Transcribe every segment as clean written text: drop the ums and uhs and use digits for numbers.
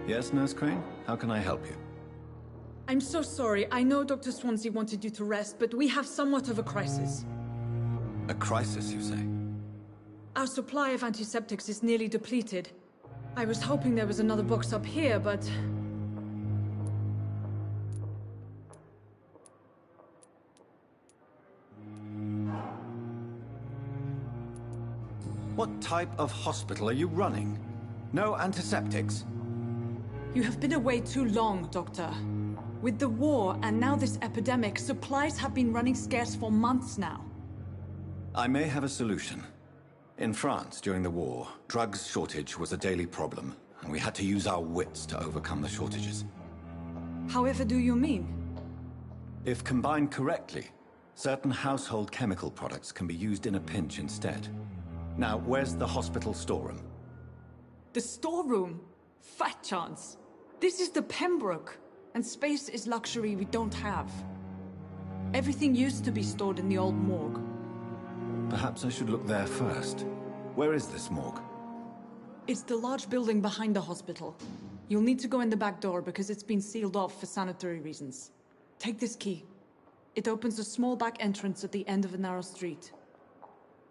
Yes, Nurse Crane? How can I help you? I'm so sorry. I know Dr. Swansea wanted you to rest, but we have somewhat of a crisis. A crisis, you say? Our supply of antiseptics is nearly depleted. I was hoping there was another box up here, but... What type of hospital are you running? No antiseptics? You have been away too long, Doctor. With the war and now this epidemic, supplies have been running scarce for months now. I may have a solution. In France, during the war, drugs shortage was a daily problem, and we had to use our wits to overcome the shortages. However do you mean? If combined correctly, certain household chemical products can be used in a pinch instead. Now, where's the hospital storeroom? The storeroom? Fat chance. This is the Pembroke, and space is luxury we don't have. Everything used to be stored in the old morgue. Perhaps I should look there first. Where is this morgue? It's the large building behind the hospital. You'll need to go in the back door because it's been sealed off for sanitary reasons. Take this key. It opens a small back entrance at the end of a narrow street.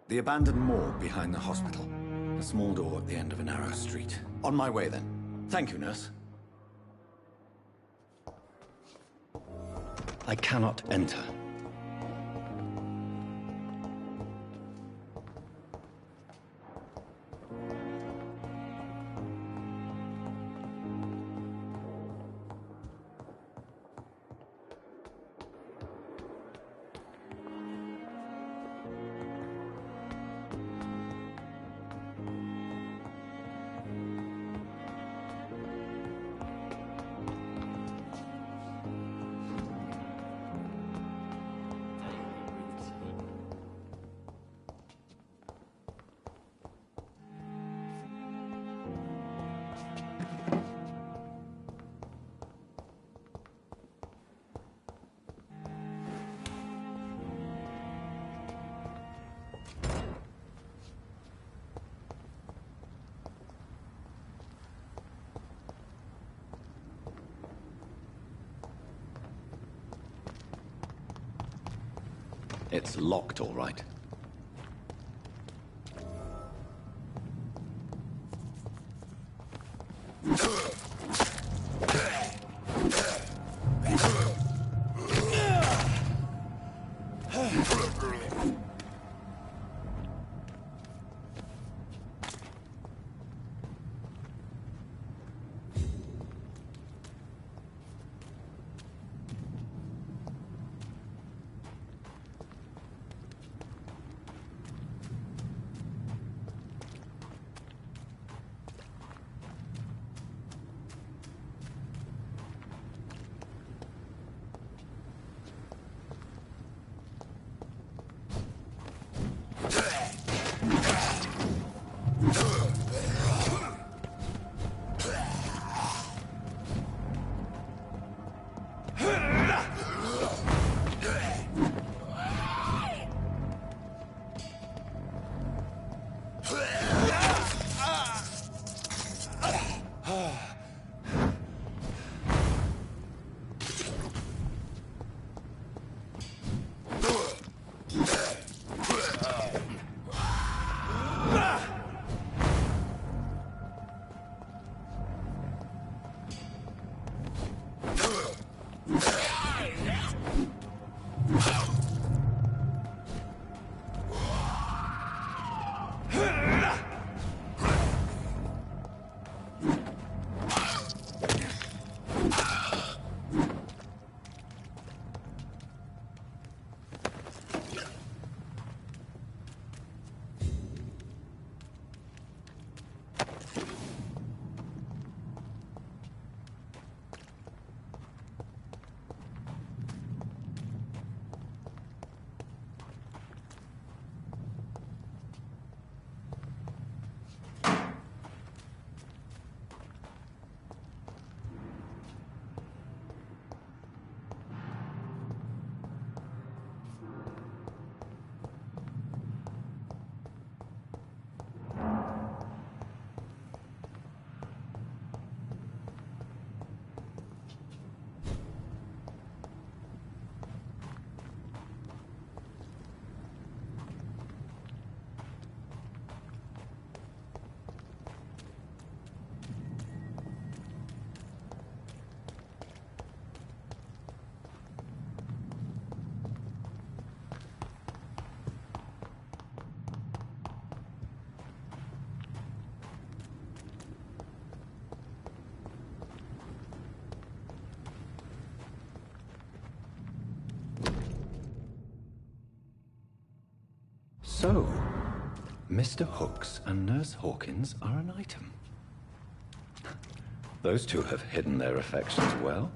The abandoned morgue behind the hospital. A small door at the end of a narrow street. On my way then. Thank you, nurse. I cannot enter. It's locked, all right. Mr. Hooks and Nurse Hawkins are an item. Those two have hidden their affections well.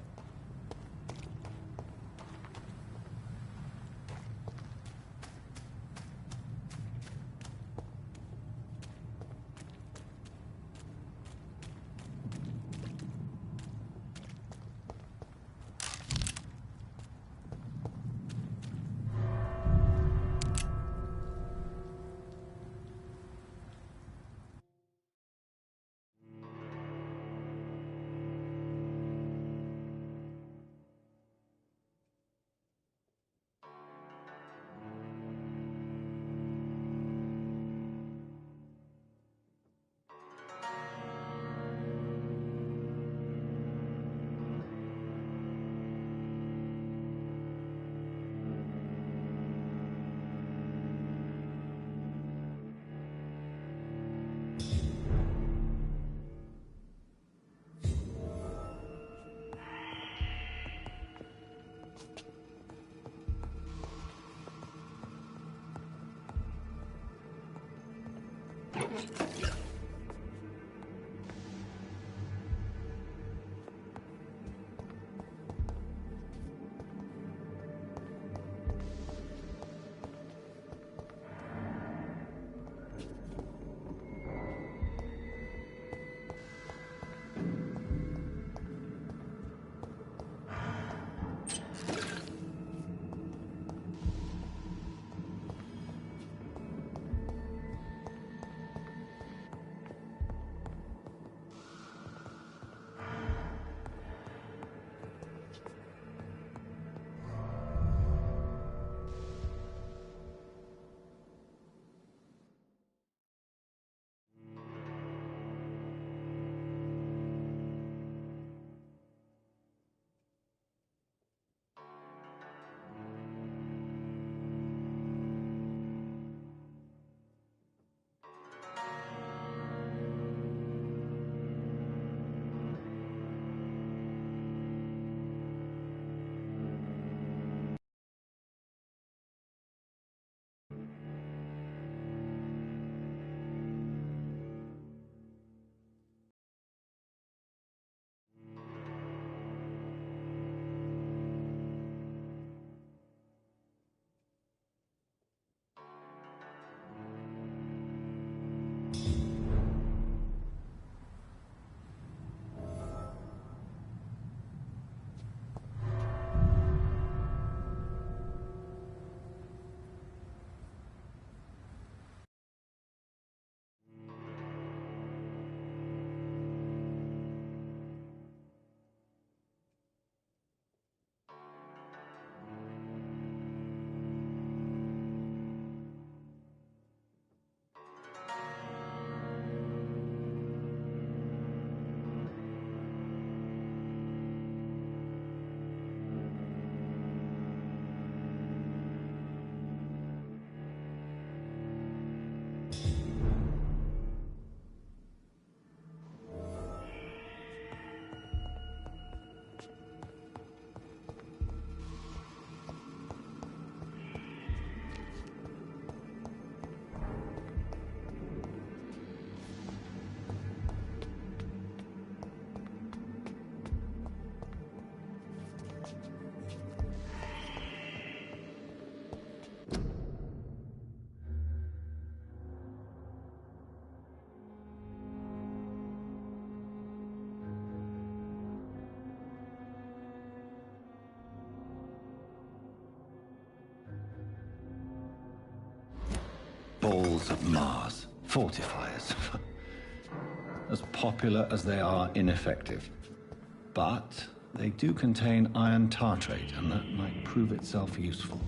Balls of Mars. Fortifiers. As popular as they are ineffective. But they do contain iron tartrate, and that might prove itself useful.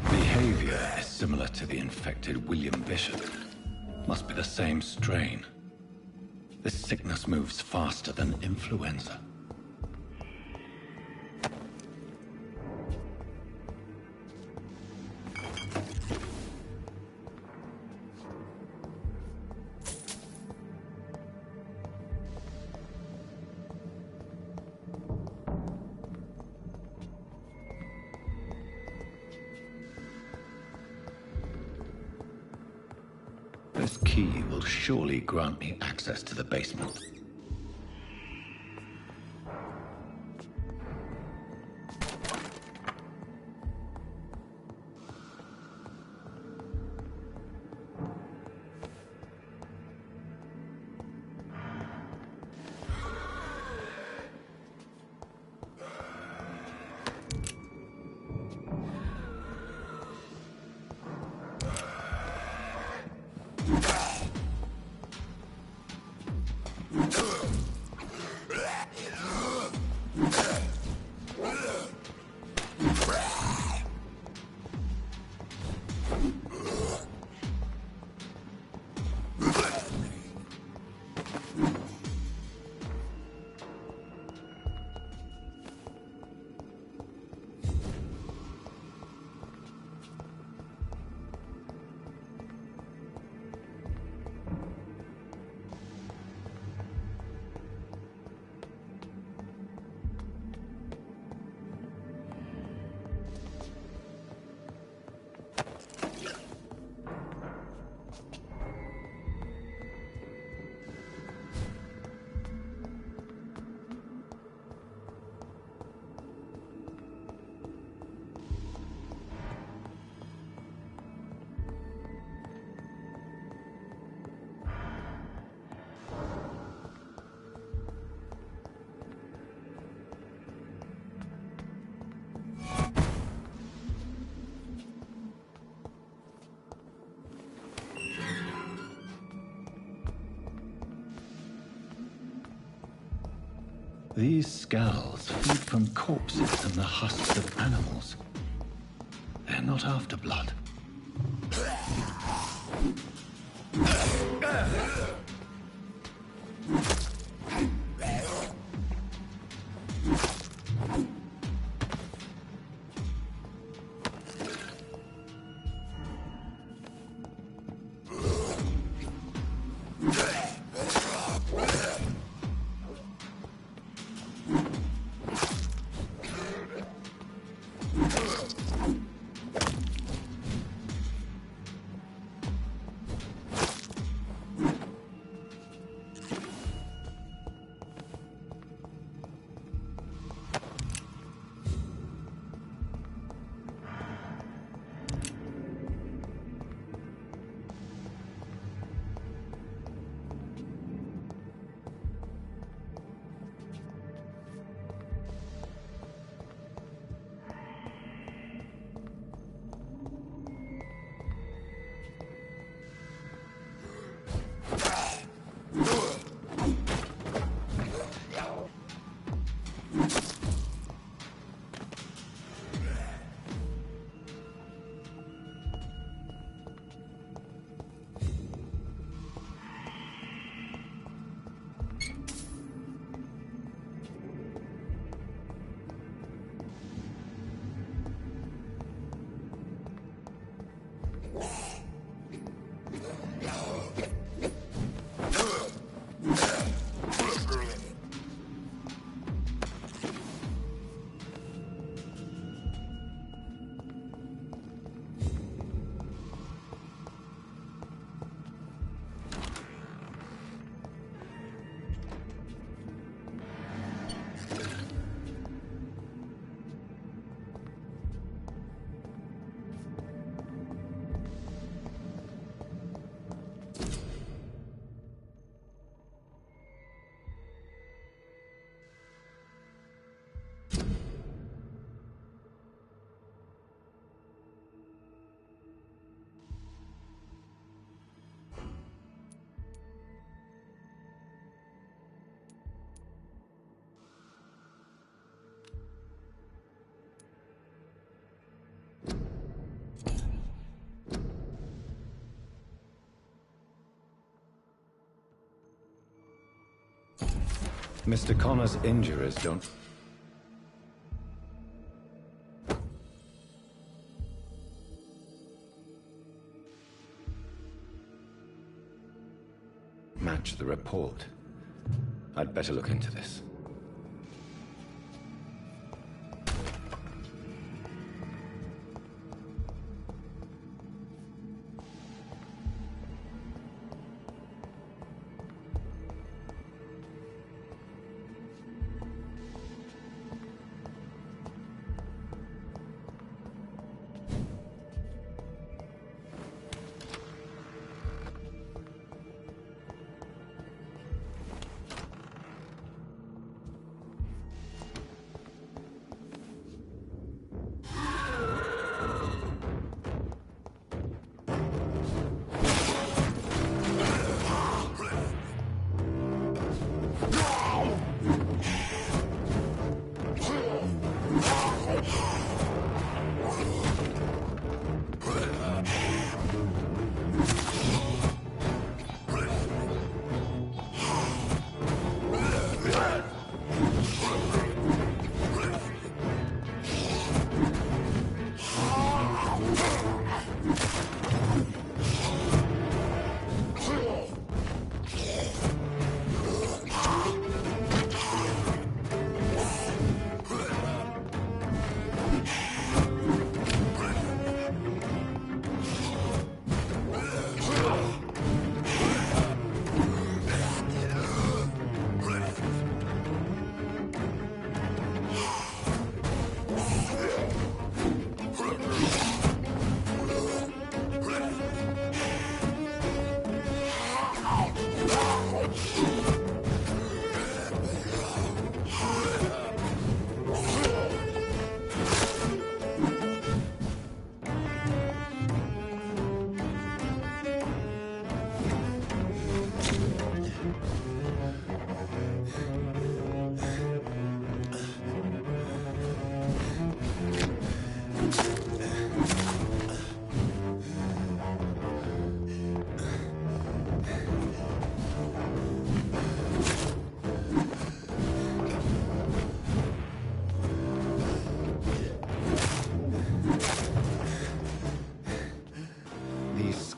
Behavior is similar to the infected William Bishop. Must be the same strain. This sickness moves faster than influenza. This key will surely grant me access to the basement. These skulls feed from corpses and the husks of animals. They're not after blood. Mr. Connor's injuries don't... match the report. I'd better look into this.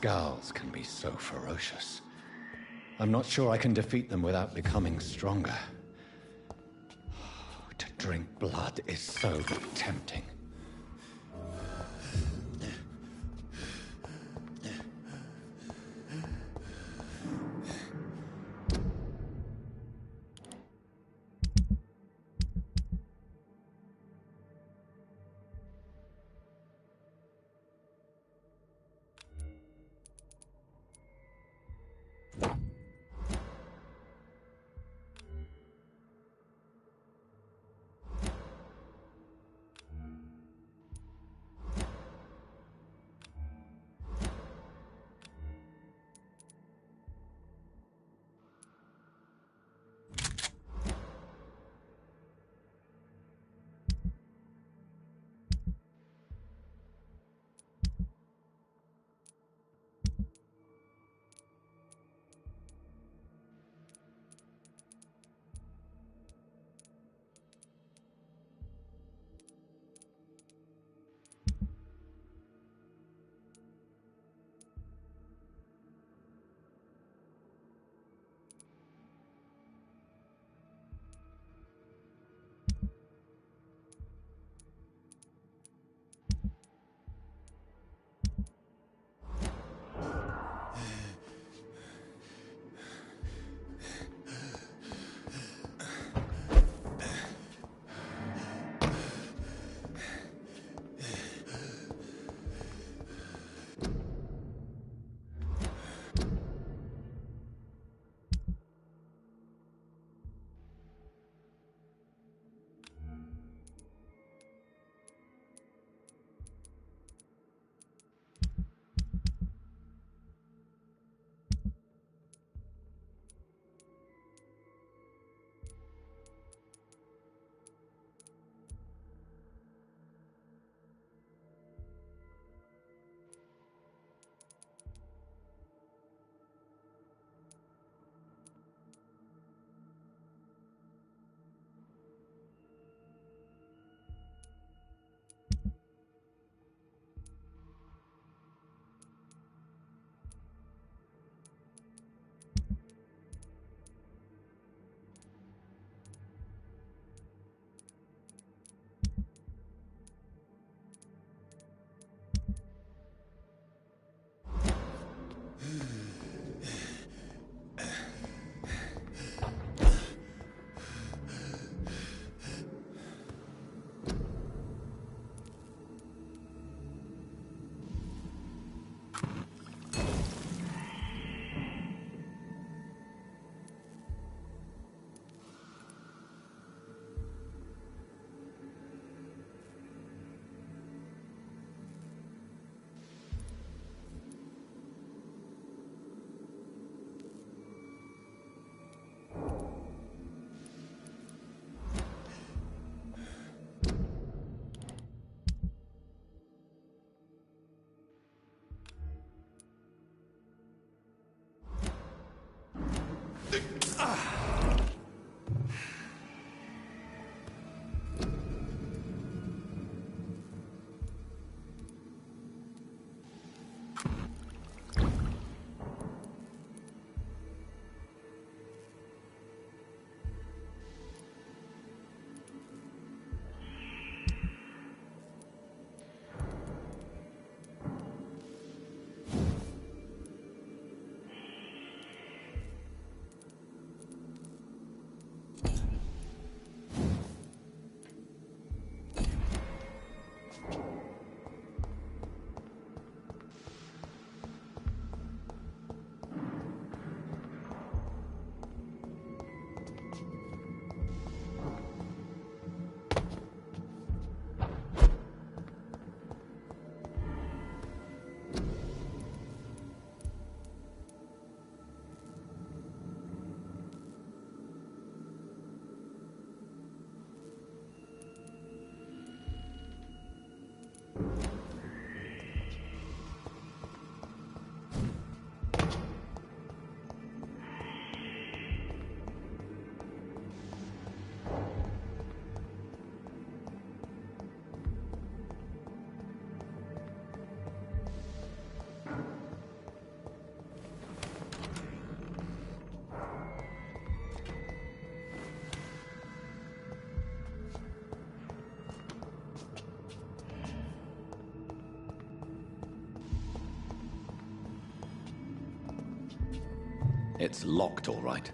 Skulls can be so ferocious. I'm not sure I can defeat them without becoming stronger. To drink blood is so tempting. It's locked, all right.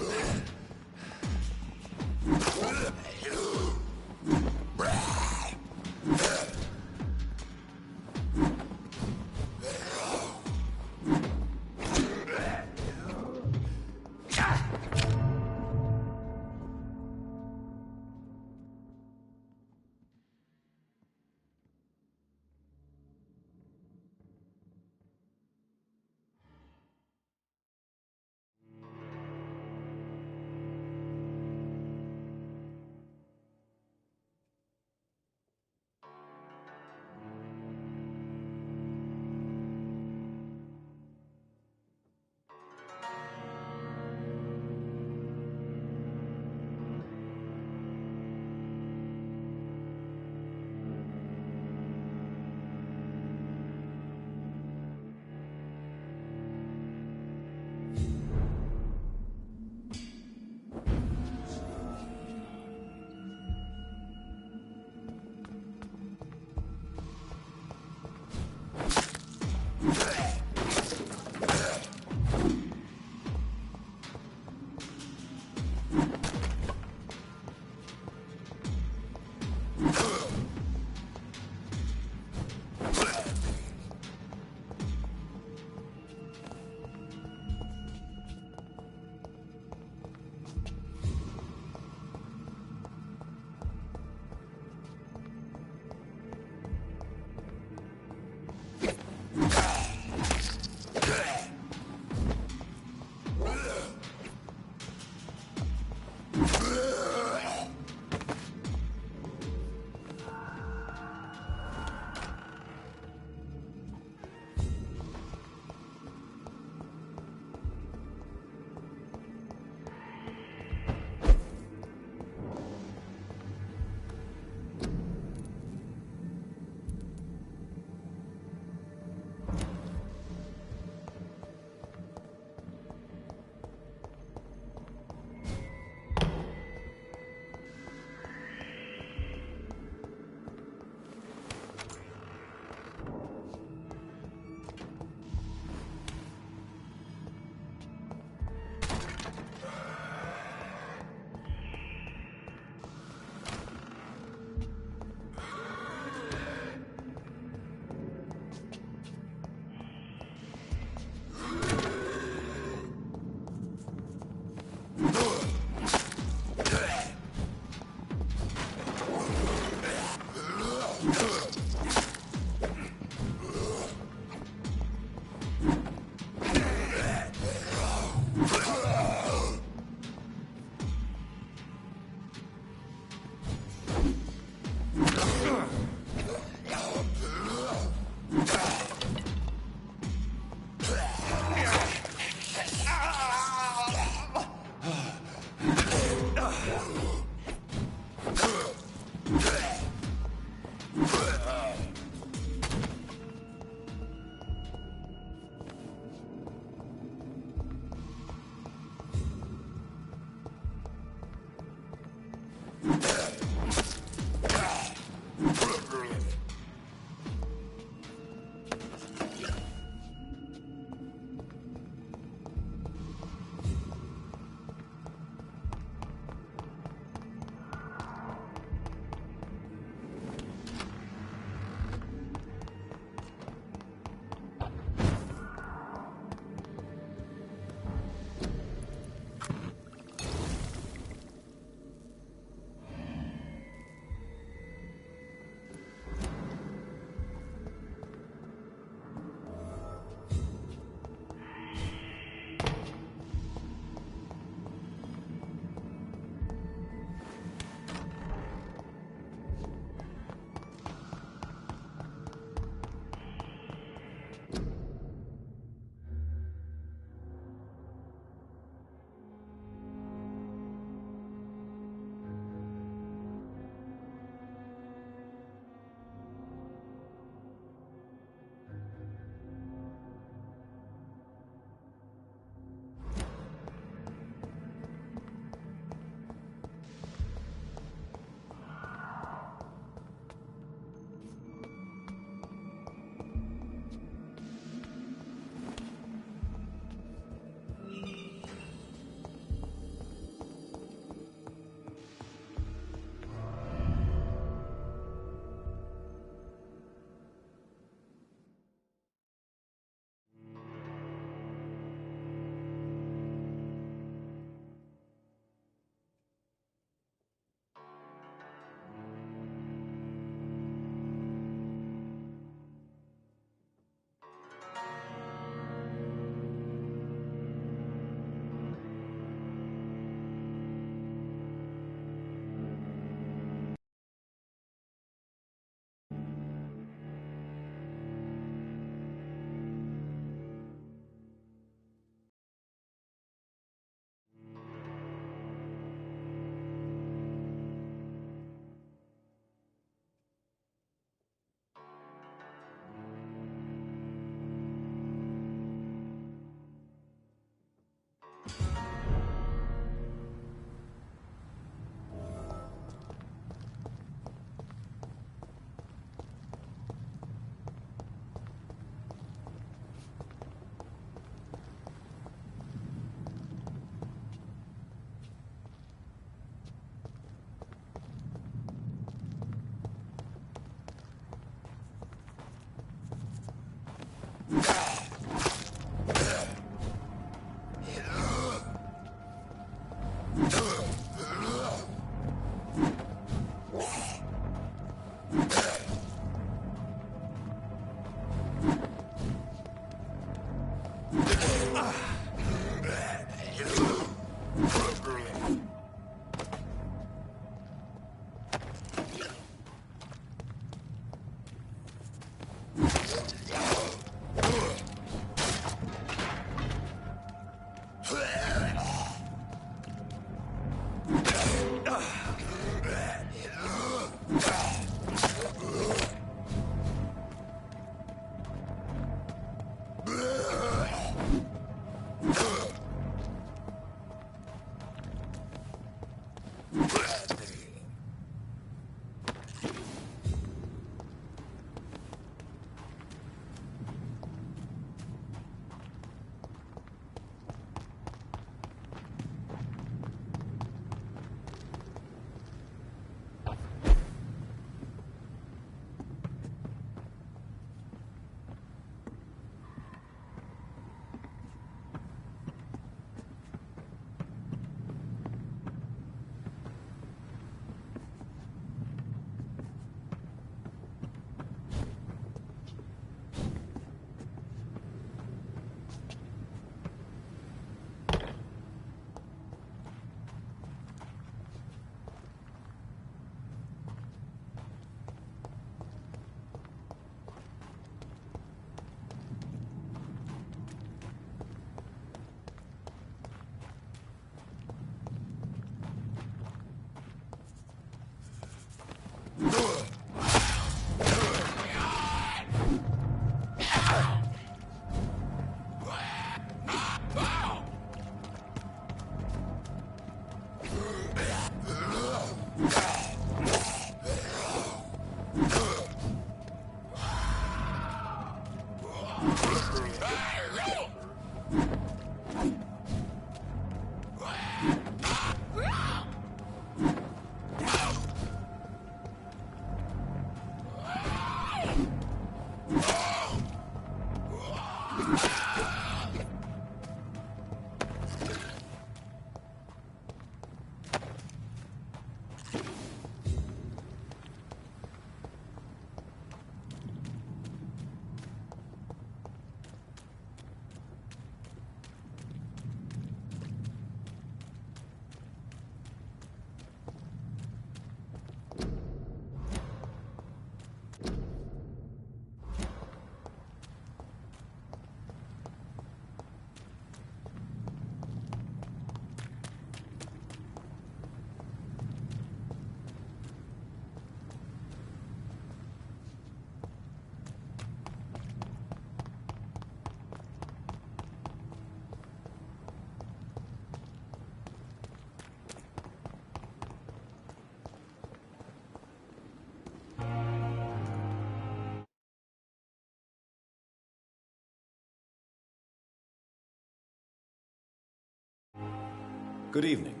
Good evening.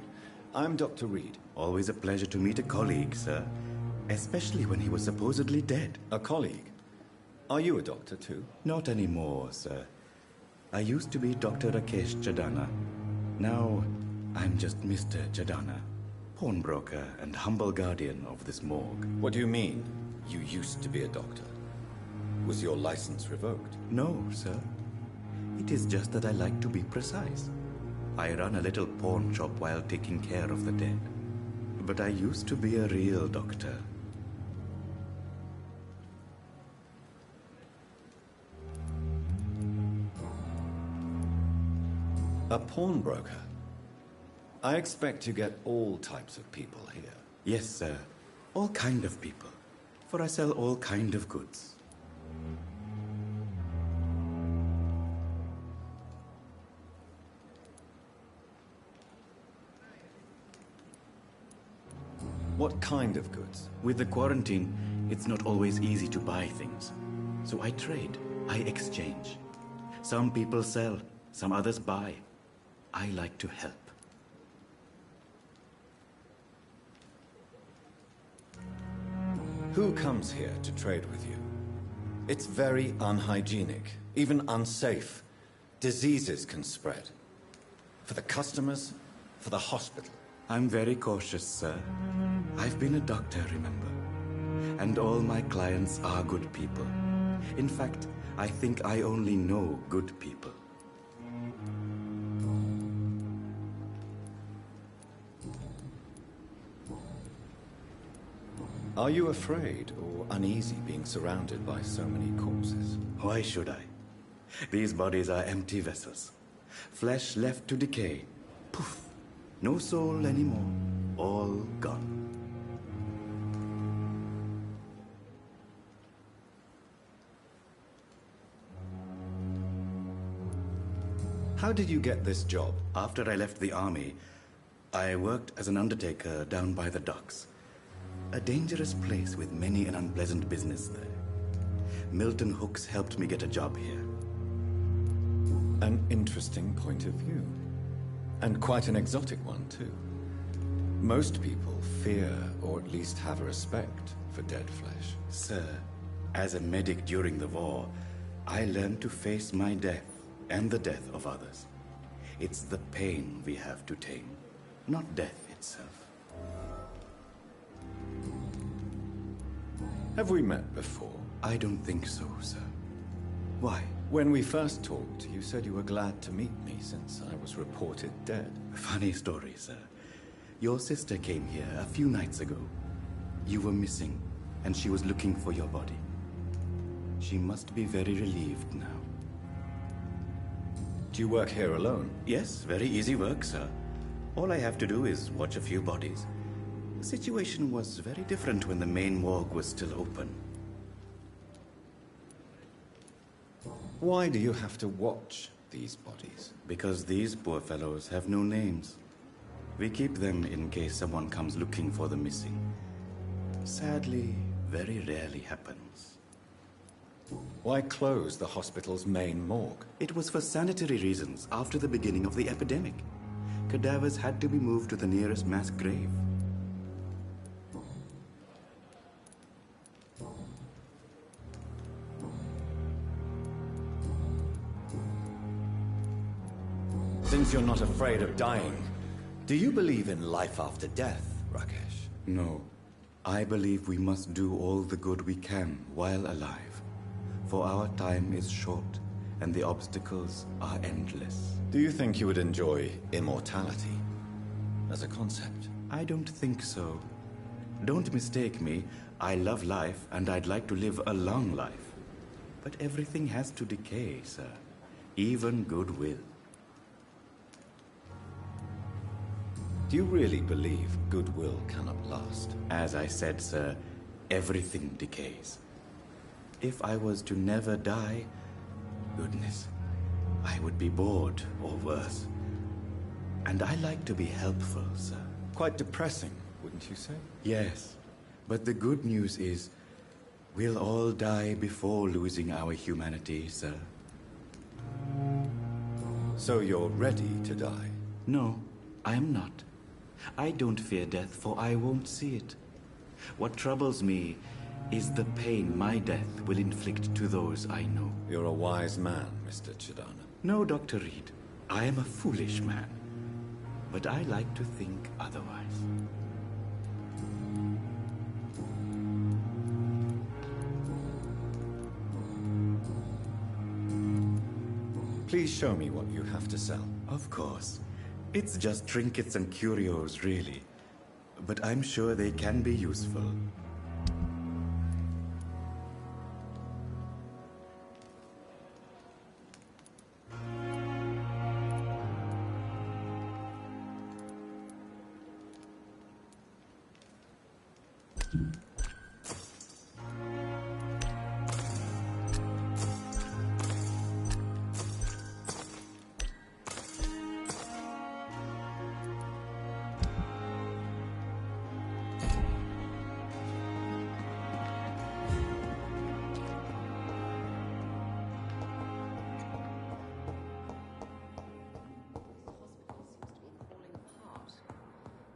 I'm Dr. Reed. Always a pleasure to meet a colleague, sir. Especially when he was supposedly dead. A colleague? Are you a doctor too? Not anymore, sir. I used to be Dr. Rakesh Chadana. Now, I'm just Mr. Chadana, pawnbroker and humble guardian of this morgue. What do you mean, you used to be a doctor? Was your license revoked? No, sir. It is just that I like to be precise. I run a little pawn shop while taking care of the dead. But I used to be a real doctor. A pawnbroker? I expect you get all types of people here. Yes, sir. All kind of people. For I sell all kind of goods. What kind of goods? With the quarantine, it's not always easy to buy things. So I trade, I exchange. Some people sell, some others buy. I like to help. Who comes here to trade with you? It's very unhygienic, even unsafe. Diseases can spread. For the customers, for the hospital. I'm very cautious, sir. I've been a doctor, remember? And all my clients are good people. In fact, I think I only know good people. Are you afraid or uneasy being surrounded by so many corpses? Why should I? These bodies are empty vessels. Flesh left to decay. Poof. No soul anymore. All gone. How did you get this job? After I left the army, I worked as an undertaker down by the docks. A dangerous place with many an unpleasant business there. Milton Hooks helped me get a job here. An interesting point of view. And quite an exotic one, too. Most people fear, or at least have a respect, for dead flesh. Sir, as a medic during the war, I learned to face my death and the death of others. It's the pain we have to tame, not death itself. Have we met before? I don't think so, sir. Why? When we first talked, you said you were glad to meet me since I was reported dead. Funny story, sir. Your sister came here a few nights ago. You were missing, and she was looking for your body. She must be very relieved now. Do you work here alone? Yes, very easy work, sir. All I have to do is watch a few bodies. The situation was very different when the main morgue was still open. Why do you have to watch these bodies? Because these poor fellows have no names. We keep them in case someone comes looking for the missing. Sadly, very rarely happens. Why close the hospital's main morgue? It was for sanitary reasons after the beginning of the epidemic. Cadavers had to be moved to the nearest mass grave. Since you're not afraid of dying, do you believe in life after death, Rakesh? No. I believe we must do all the good we can while alive. For our time is short, and the obstacles are endless. Do you think you would enjoy immortality as a concept? I don't think so. Don't mistake me. I love life, and I'd like to live a long life. But everything has to decay, sir. Even goodwill. Do you really believe goodwill cannot last? As I said, sir, everything decays. If I was to never die, goodness, I would be bored or worse. And I like to be helpful, sir. Quite depressing, wouldn't you say? Yes, but the good news is, we'll all die before losing our humanity, sir. So you're ready to die? No, I am not. I don't fear death, for I won't see it. What troubles me is the pain my death will inflict to those I know. You're a wise man, Mr. Chidana. No, Dr. Reed. I am a foolish man. But I like to think otherwise. Please show me what you have to sell. Of course. It's just trinkets and curios, really. But I'm sure they can be useful.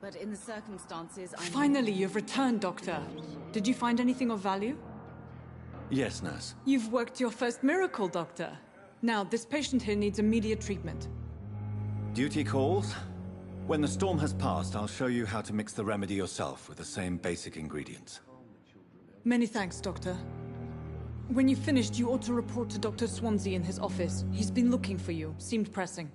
But in the circumstances, Finally, you've returned, Doctor. Did you find anything of value? Yes, nurse. You've worked your first miracle, Doctor. Now, this patient here needs immediate treatment. Duty calls? When the storm has passed, I'll show you how to mix the remedy yourself with the same basic ingredients. Many thanks, Doctor. When you've finished, you ought to report to Dr. Swansea in his office. He's been looking for you. Seemed pressing.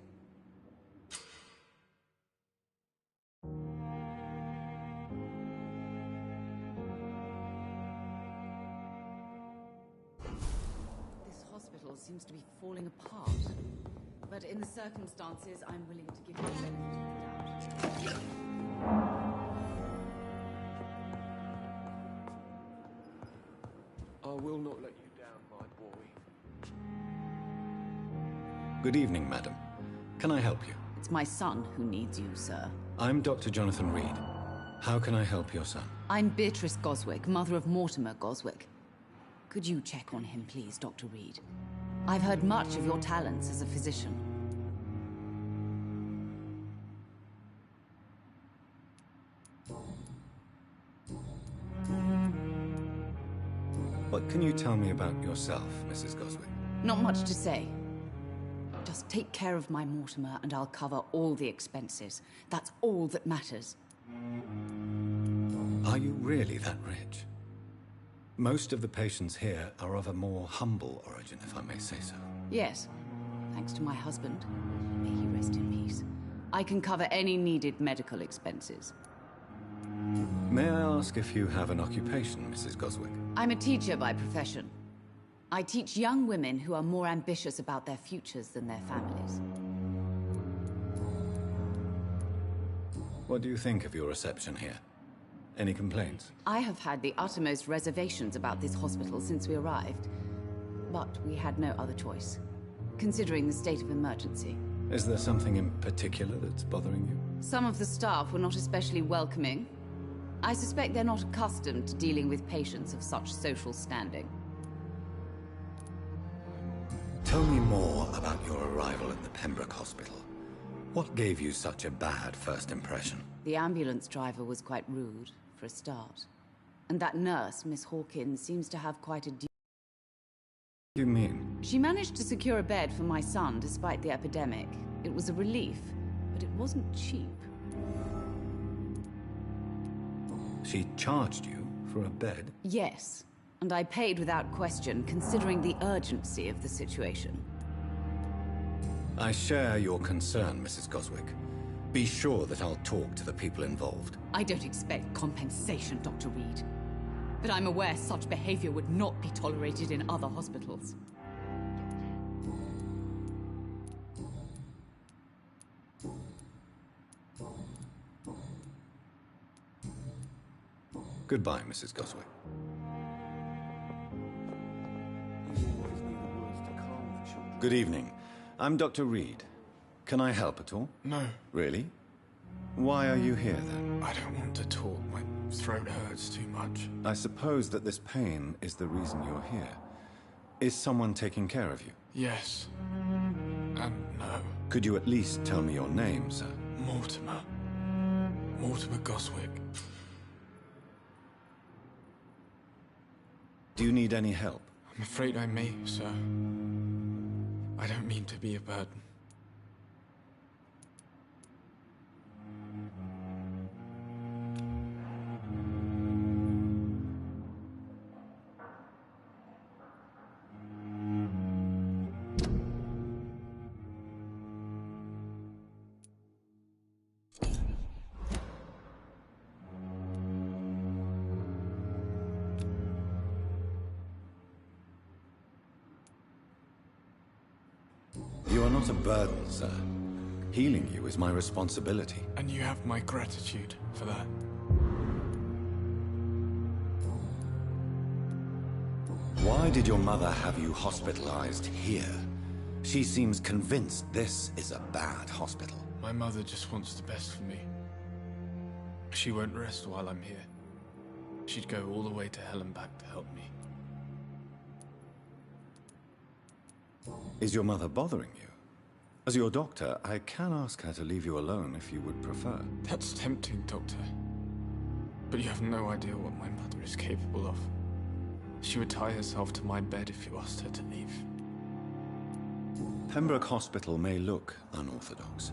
This hospital seems to be falling apart. But in the circumstances, I'm willing to give you the benefit of the doubt. I will not let you down, my boy. Good evening, madam. Can I help you? It's my son who needs you, sir. I'm Dr. Jonathan Reed. How can I help your son? I'm Beatrice Goswick, mother of Mortimer Goswick. Could you check on him, please, Dr. Reed? I've heard much of your talents as a physician. What can you tell me about yourself, Mrs. Goswick? Not much to say. Just take care of my Mortimer and I'll cover all the expenses. That's all that matters. Are you really that rich? Most of the patients here are of a more humble origin, if I may say so. Yes, thanks to my husband. May he rest in peace. I can cover any needed medical expenses. May I ask if you have an occupation, Mrs. Goswick? I'm a teacher by profession. I teach young women who are more ambitious about their futures than their families. What do you think of your reception here? Any complaints? I have had the uttermost reservations about this hospital since we arrived. But we had no other choice, considering the state of emergency. Is there something in particular that's bothering you? Some of the staff were not especially welcoming. I suspect they're not accustomed to dealing with patients of such social standing. Tell me more about your arrival at the Pembroke Hospital. What gave you such a bad first impression? The ambulance driver was quite rude, for a start. And that nurse, Miss Hawkins, seems to have quite a What do you mean? She managed to secure a bed for my son despite the epidemic. It was a relief, but it wasn't cheap. She charged you for a bed? Yes, and I paid without question, considering the urgency of the situation. I share your concern, Mrs. Goswick. Be sure that I'll talk to the people involved. I don't expect compensation, Dr. Reed. But I'm aware such behavior would not be tolerated in other hospitals. Goodbye, Mrs. Goswick. Good evening. I'm Dr. Reed. Can I help at all? No, Really? Why are you here, then? I don't want to talk. My throat hurts too much. I suppose that this pain is the reason you're here. Is someone taking care of you? Yes. And no. Could you at least tell me your name, sir? Mortimer. Mortimer Goswick. Do you need any help? I'm afraid I may, sir. I don't mean to be a burden. You are not a burden, sir. Healing you is my responsibility. And you have my gratitude for that. Why did your mother have you hospitalized here? She seems convinced this is a bad hospital. My mother just wants the best for me. She won't rest while I'm here. She'd go all the way to hell and back to help me. Is your mother bothering you? As your doctor, I can ask her to leave you alone if you would prefer. That's tempting, Doctor. But you have no idea what my mother is capable of. She would tie herself to my bed if you asked her to leave. Pembroke Hospital may look unorthodox,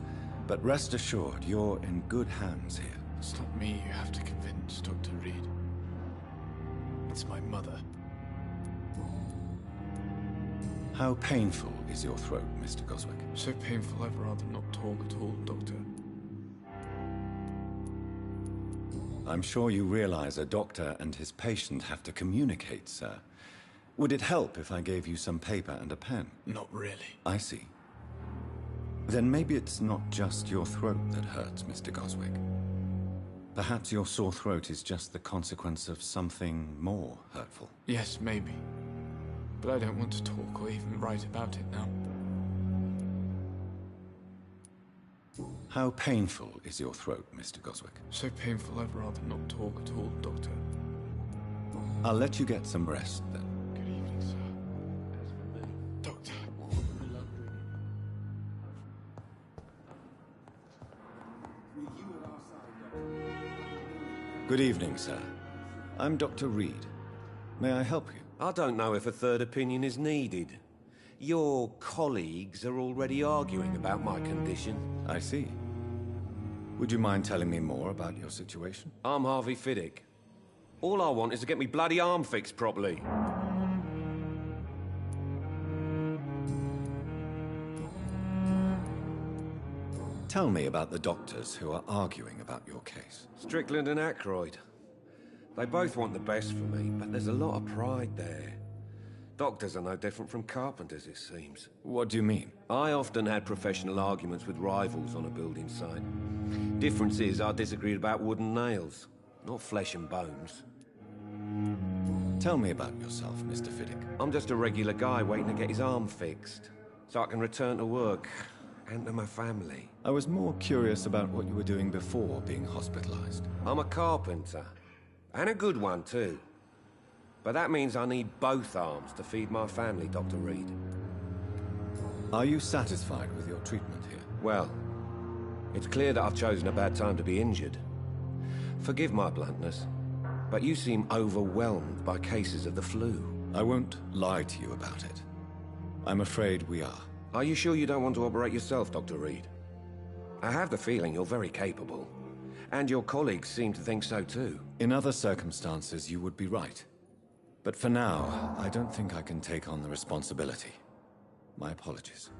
But rest assured, you're in good hands here. It's not me you have to convince, Dr. Reed. It's my mother. How painful is your throat, Mr. Goswick? So painful I'd rather not talk at all, Doctor. I'm sure you realize a doctor and his patient have to communicate, sir. Would it help if I gave you some paper and a pen? Not really. I see. Then maybe it's not just your throat that hurts, Mr. Goswick. Perhaps your sore throat is just the consequence of something more hurtful. Yes, maybe. But I don't want to talk or even write about it now. How painful is your throat, Mr. Goswick? So painful I'd rather not talk at all, Doctor. I'll let you get some rest, then. Good evening, sir. Doctor. Good evening, sir. I'm Dr. Reed. May I help you? I don't know if a third opinion is needed. Your colleagues are already arguing about my condition. I see. Would you mind telling me more about your situation? I'm Harvey Fiddick. All I want is to get me bloody arm fixed properly. Tell me about the doctors who are arguing about your case. Strickland and Aykroyd. They both want the best for me, but there's a lot of pride there. Doctors are no different from carpenters, it seems. What do you mean? I often had professional arguments with rivals on a building site. Difference is, I disagreed about wooden nails, not flesh and bones. Tell me about yourself, Mr. Fiddick. I'm just a regular guy waiting to get his arm fixed, so I can return to work and to my family. I was more curious about what you were doing before being hospitalized. I'm a carpenter, and a good one too. But that means I need both arms to feed my family, Dr. Reed. Are you satisfied with your treatment here? Well, it's clear that I've chosen a bad time to be injured. Forgive my bluntness, but you seem overwhelmed by cases of the flu. I won't lie to you about it. I'm afraid we are. Are you sure you don't want to operate yourself, Dr. Reed? I have the feeling you're very capable, and your colleagues seem to think so too. In other circumstances, you would be right. But for now, I don't think I can take on the responsibility. My apologies.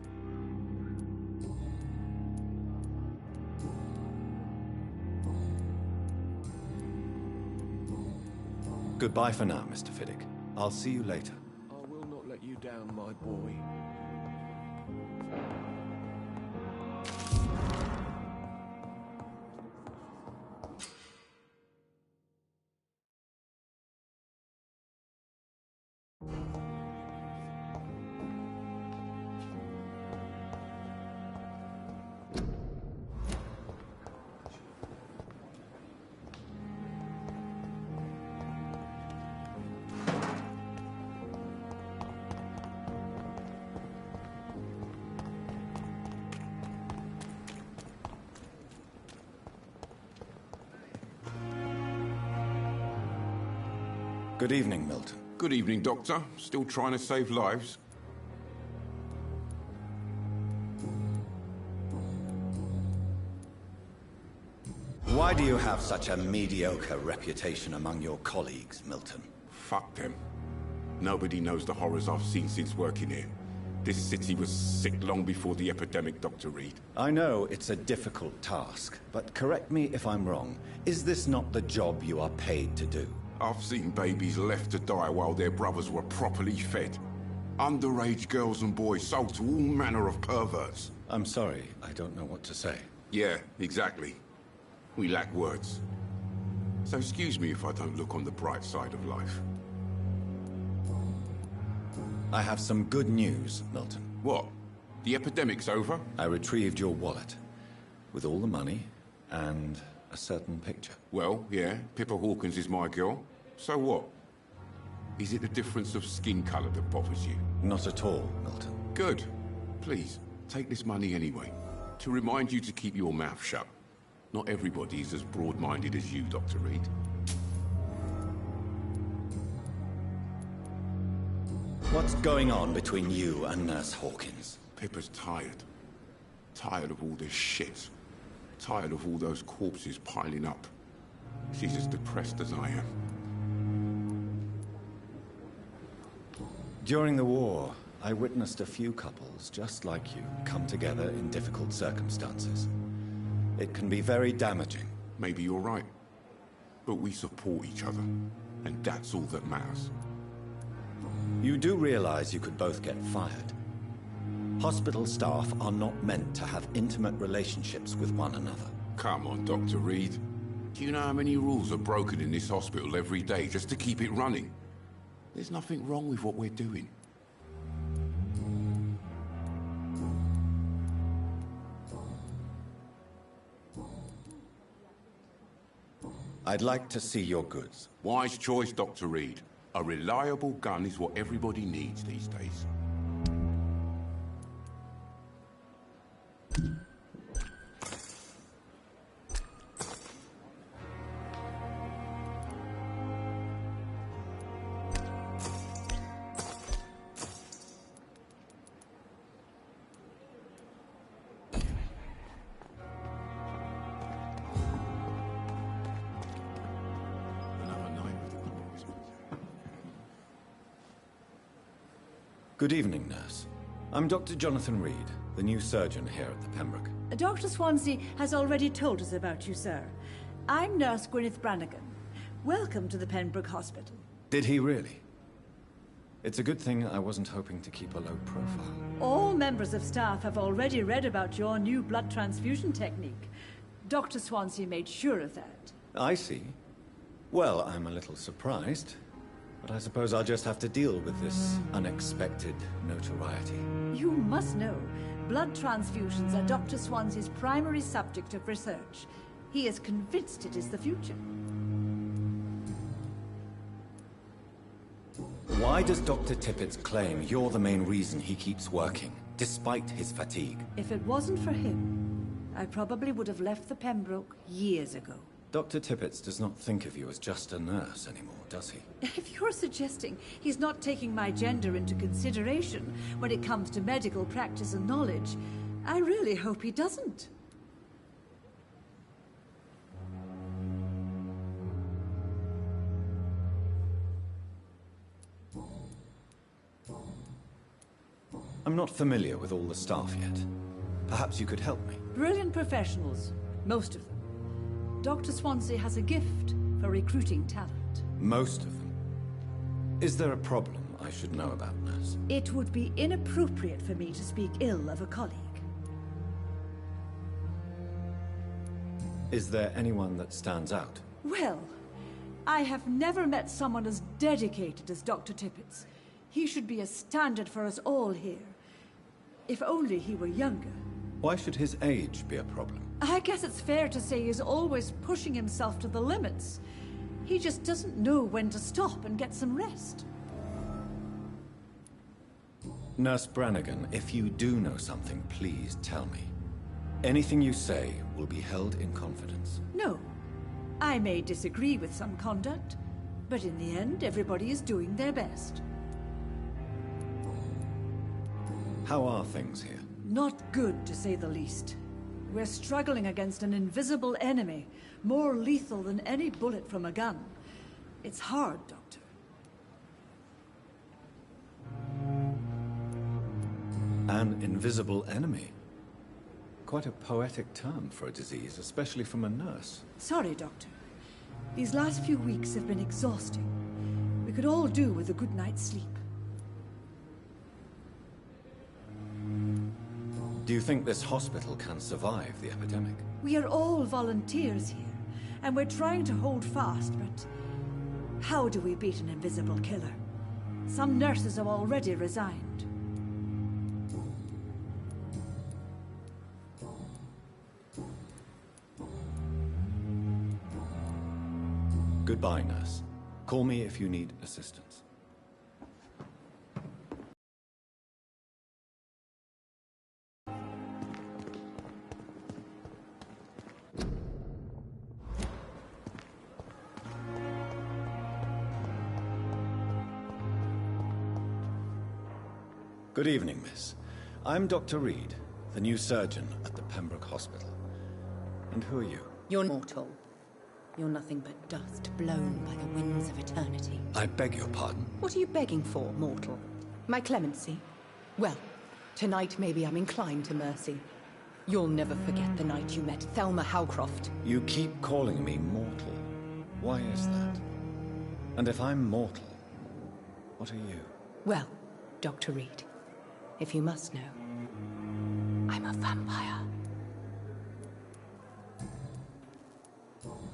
Goodbye for now, Mr. Fiddick. I'll see you later. I will not let you down, my boy. Good evening, Milton. Good evening, Doctor. Still trying to save lives? Why do you have such a mediocre reputation among your colleagues, Milton? Fuck them. Nobody knows the horrors I've seen since working here. This city was sick long before the epidemic, Dr. Reed. I know it's a difficult task, but correct me if I'm wrong. Is this not the job you are paid to do? I've seen babies left to die while their brothers were properly fed. Underage girls and boys sold to all manner of perverts. I'm sorry, I don't know what to say. Yeah, exactly. We lack words. So excuse me if I don't look on the bright side of life. I have some good news, Milton. What? The epidemic's over? I retrieved your wallet, with all the money and a certain picture. Well, yeah, Pippa Hawkins is my girl. So what? Is it the difference of skin color that bothers you? Not at all, Milton. Good. Please, take this money anyway. To remind you to keep your mouth shut. Not everybody is as broad-minded as you, Dr. Reed. What's going on between you and Nurse Hawkins? Pippa's tired. Tired of all this shit. Tired of all those corpses piling up. She's as depressed as I am. During the war, I witnessed a few couples just like you come together in difficult circumstances. It can be very damaging. Maybe you're right. But we support each other, and that's all that matters. You do realize you could both get fired. Hospital staff are not meant to have intimate relationships with one another. Come on, Dr. Reed. Do you know how many rules are broken in this hospital every day just to keep it running? There's nothing wrong with what we're doing. I'd like to see your goods. Wise choice, Dr. Reed. A reliable gun is what everybody needs these days. Good evening, nurse. I'm Dr. Jonathan Reed, the new surgeon here at the Pembroke. Dr. Swansea has already told us about you, sir. I'm Nurse Gwyneth Brannigan. Welcome to the Pembroke Hospital. Did he really? It's a good thing I wasn't hoping to keep a low profile. All members of staff have already read about your new blood transfusion technique. Dr. Swansea made sure of that. I see. Well, I'm a little surprised, but I suppose I'll just have to deal with this unexpected notoriety. You must know, blood transfusions are Dr. Swansea's primary subject of research. He is convinced it is the future. Why does Dr. Tippett's claim you're the main reason he keeps working, despite his fatigue? If it wasn't for him, I probably would have left the Pembroke years ago. Dr. Tippett does not think of you as just a nurse anymore, does he? If you're suggesting he's not taking my gender into consideration when it comes to medical practice and knowledge, I really hope he doesn't. I'm not familiar with all the staff yet. Perhaps you could help me. Brilliant professionals, most of them. Dr. Swansea has a gift for recruiting talent. Most of them. Is there a problem I should know about, nurse? It would be inappropriate for me to speak ill of a colleague. Is there anyone that stands out? Well, I have never met someone as dedicated as Dr. Tippett's. He should be a standard for us all here. If only he were younger. Why should his age be a problem? I guess it's fair to say he's always pushing himself to the limits. He just doesn't know when to stop and get some rest. Nurse Brannigan, if you do know something, please tell me. Anything you say will be held in confidence. No. I may disagree with some conduct, but in the end, everybody is doing their best. How are things here? Not good, to say the least. We're struggling against an invisible enemy, more lethal than any bullet from a gun. It's hard, Doctor. An invisible enemy? Quite a poetic term for a disease, especially from a nurse. Sorry, Doctor. These last few weeks have been exhausting. We could all do with a good night's sleep. Do you think this hospital can survive the epidemic? We are all volunteers here, and we're trying to hold fast, but how do we beat an invisible killer? Some nurses have already resigned. Goodbye, nurse. Call me if you need assistance. Good evening, miss. I'm Dr. Reed, the new surgeon at the Pembroke Hospital. And who are you? You're mortal. You're nothing but dust blown by the winds of eternity. I beg your pardon. What are you begging for, mortal? My clemency? Well, tonight maybe I'm inclined to mercy. You'll never forget the night you met Thelma Howcroft. You keep calling me mortal. Why is that? And if I'm mortal, what are you? Well, Dr. Reed, if you must know, I'm a vampire.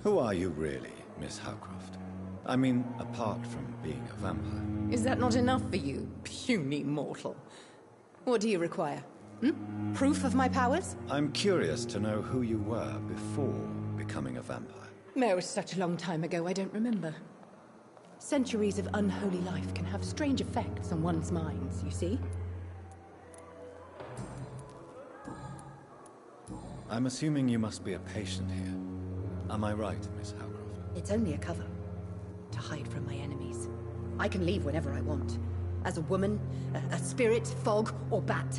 Who are you really, Miss Howcroft? I mean, apart from being a vampire. Is that not enough for you, puny mortal? What do you require? Proof of my powers? I'm curious to know who you were before becoming a vampire. No, it was such a long time ago, I don't remember. Centuries of unholy life can have strange effects on one's minds, you see? I'm assuming you must be a patient here. Am I right, Miss Howcroft? It's only a cover. To hide from my enemies. I can leave whenever I want. As a woman, a spirit, fog, or bat.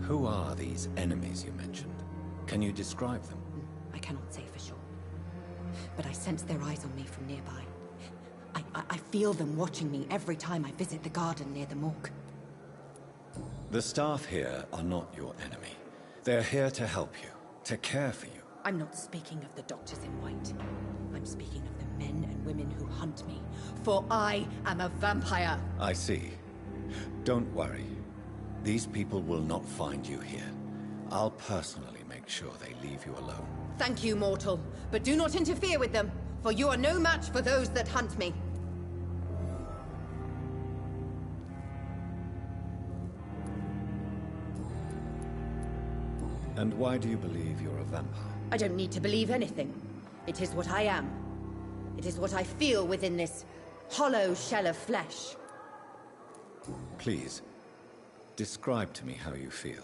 Who are these enemies you mentioned? Can you describe them? I cannot say for sure. But I sense their eyes on me from nearby. I feel them watching me every time I visit the garden near the morgue. The staff here are not your enemy. They're here to help you, to care for you. I'm not speaking of the doctors in white. I'm speaking of the men and women who hunt me. For I am a vampire. I see. Don't worry. These people will not find you here. I'll personally make sure they leave you alone. Thank you, mortal. But do not interfere with them, for you are no match for those that hunt me. And why do you believe you're a vampire? I don't need to believe anything. It is what I am. It is what I feel within this hollow shell of flesh. Please, describe to me how you feel.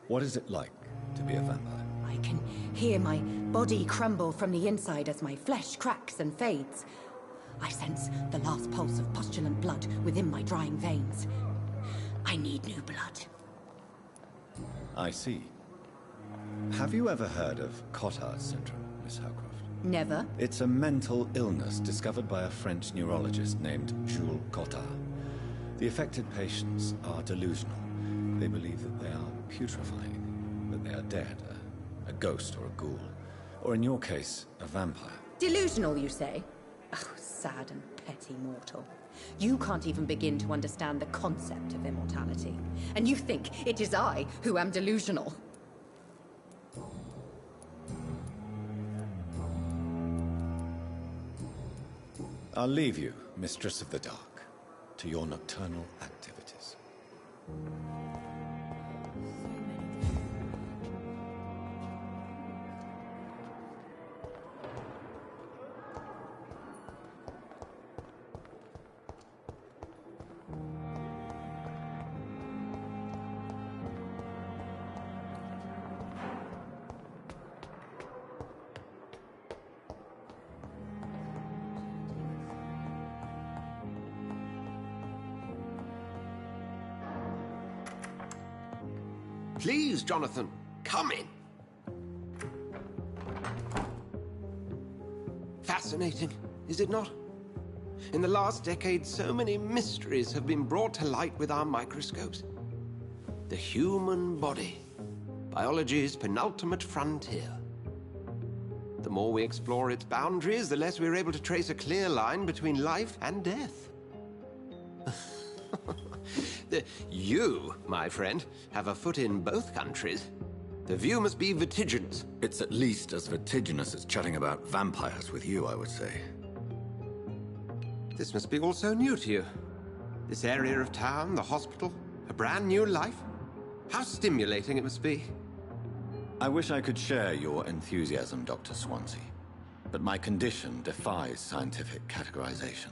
What is it like to be a vampire? I can hear my body crumble from the inside as my flesh cracks and fades. I sense the last pulse of postulant blood within my drying veins. I need new blood. I see. Have you ever heard of Cotard's syndrome, Miss Howcroft? Never. It's a mental illness discovered by a French neurologist named Jules Cotard. The affected patients are delusional. They believe that they are putrefying, that they are dead, a ghost or a ghoul, or in your case, a vampire. Delusional, you say? Oh, sad and petty mortal. You can't even begin to understand the concept of immortality. And you think it is I who am delusional. I'll leave you, Mistress of the Dark, to your nocturnal activities. Please, Jonathan, come in. Fascinating, is it not? In the last decade, so many mysteries have been brought to light with our microscopes. The human body, biology's penultimate frontier. The more we explore its boundaries, the less we're able to trace a clear line between life and death. You, my friend, have a foot in both countries. The view must be vertiginous. It's at least as vertiginous as chatting about vampires with you, I would say. This must be all so new to you. This area of town, the hospital, a brand new life. How stimulating it must be. I wish I could share your enthusiasm, Dr. Swansea, but my condition defies scientific categorization.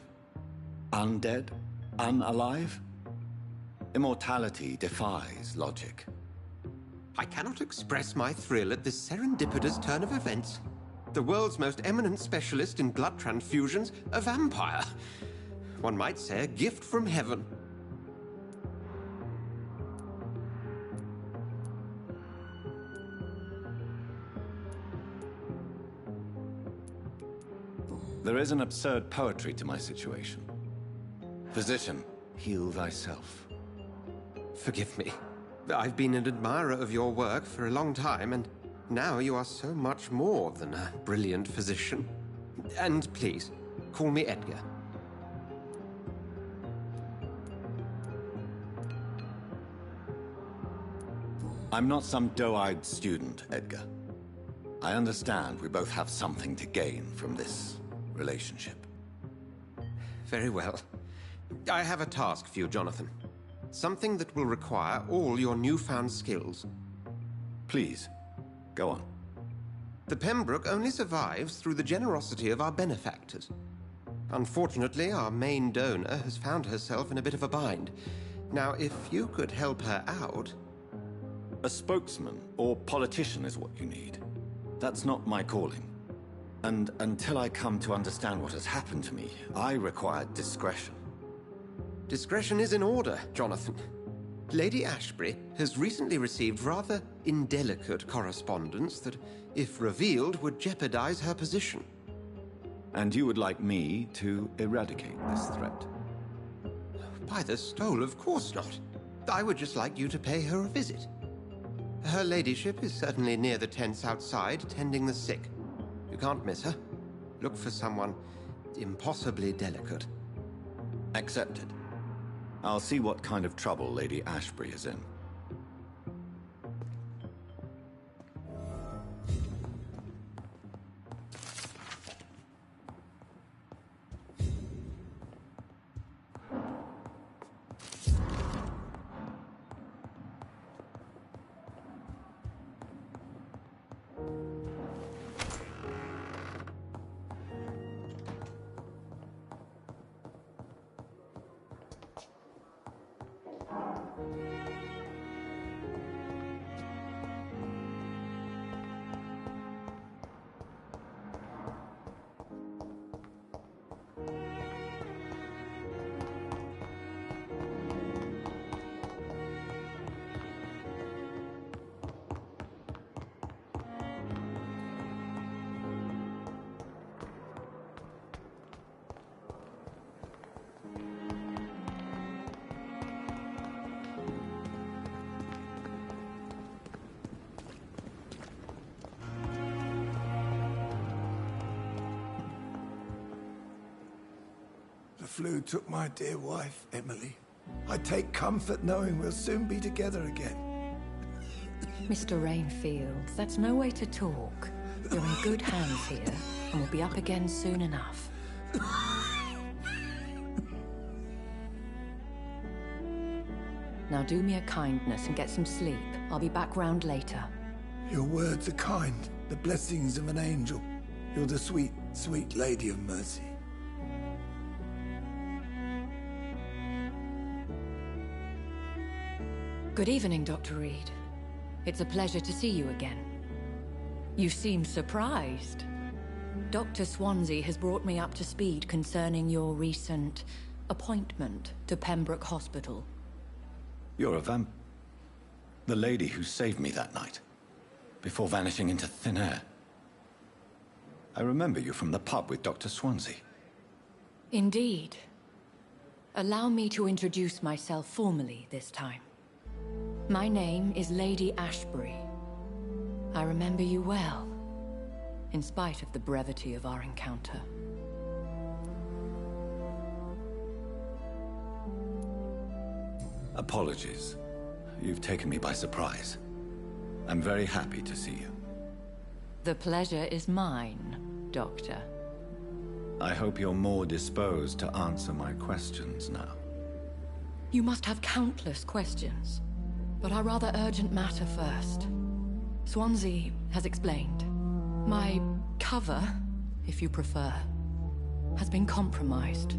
Undead? Unalive? Immortality defies logic. I cannot express my thrill at this serendipitous turn of events. The world's most eminent specialist in blood transfusions, a vampire. One might say a gift from heaven. There is an absurd poetry to my situation. Physician, heal thyself. Forgive me. I've been an admirer of your work for a long time, and now you are so much more than a brilliant physician. And please, call me Edgar. I'm not some doe-eyed student, Edgar. I understand we both have something to gain from this relationship. Very well. I have a task for you, Jonathan. Something that will require all your newfound skills. Please, go on. The Pembroke only survives through the generosity of our benefactors. Unfortunately, our main donor has found herself in a bit of a bind. Now, if you could help her out... A spokesman or politician is what you need. That's not my calling. And until I come to understand what has happened to me, I require discretion. Discretion is in order, Jonathan. Lady Ashbury has recently received rather indelicate correspondence that, if revealed, would jeopardize her position. And you would like me to eradicate this threat? By the stole, of course not. I would just like you to pay her a visit. Her ladyship is certainly near the tents outside, tending the sick. You can't miss her. Look for someone impossibly delicate. Accepted. I'll see what kind of trouble Lady Ashbury is in. The flu took my dear wife, Emily. I take comfort knowing we'll soon be together again. Mr. Rainfield, that's no way to talk. You're in good hands here, and we'll be up again soon enough. Now do me a kindness and get some sleep. I'll be back round later. Your words are kind, the blessings of an angel. You're the sweet, sweet Lady of Mercy. Good evening, Dr. Reed. It's a pleasure to see you again. You seem surprised. Dr. Swansea has brought me up to speed concerning your recent appointment to Pembroke Hospital. You're a the lady who saved me that night, before vanishing into thin air. I remember you from the pub with Dr. Swansea. Indeed. Allow me to introduce myself formally this time. My name is Lady Ashbury. I remember you well, in spite of the brevity of our encounter. Apologies. You've taken me by surprise. I'm very happy to see you. The pleasure is mine, Doctor. I hope you're more disposed to answer my questions now. You must have countless questions. But our rather urgent matter first. Swansea has explained. My cover, if you prefer, has been compromised.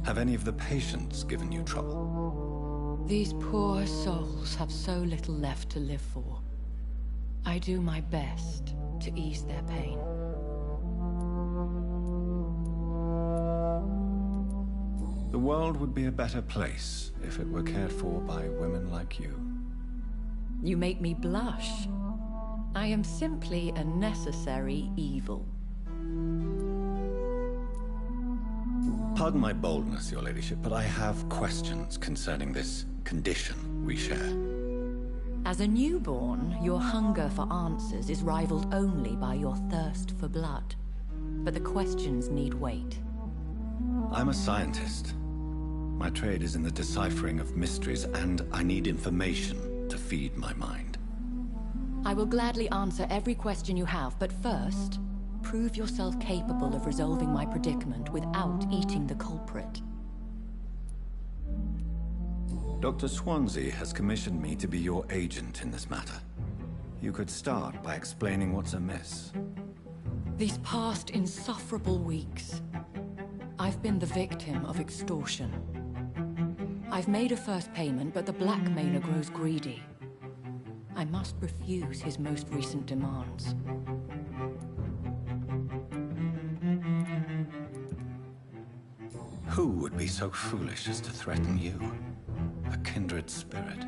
Have any of the patients given you trouble? These poor souls have so little left to live for. I do my best to ease their pain. The world would be a better place if it were cared for by women like you. You make me blush. I am simply a necessary evil. Pardon my boldness, Your Ladyship, but I have questions concerning this condition we share. As a newborn, your hunger for answers is rivaled only by your thirst for blood. But the questions need wait. I'm a scientist. My trade is in the deciphering of mysteries, and I need information to feed my mind. I will gladly answer every question you have, but first, prove yourself capable of resolving my predicament without eating the culprit. Dr. Swansea has commissioned me to be your agent in this matter. You could start by explaining what's amiss. These past insufferable weeks, I've been the victim of extortion. I've made a first payment, but the blackmailer grows greedy. I must refuse his most recent demands. Who would be so foolish as to threaten you? A kindred spirit.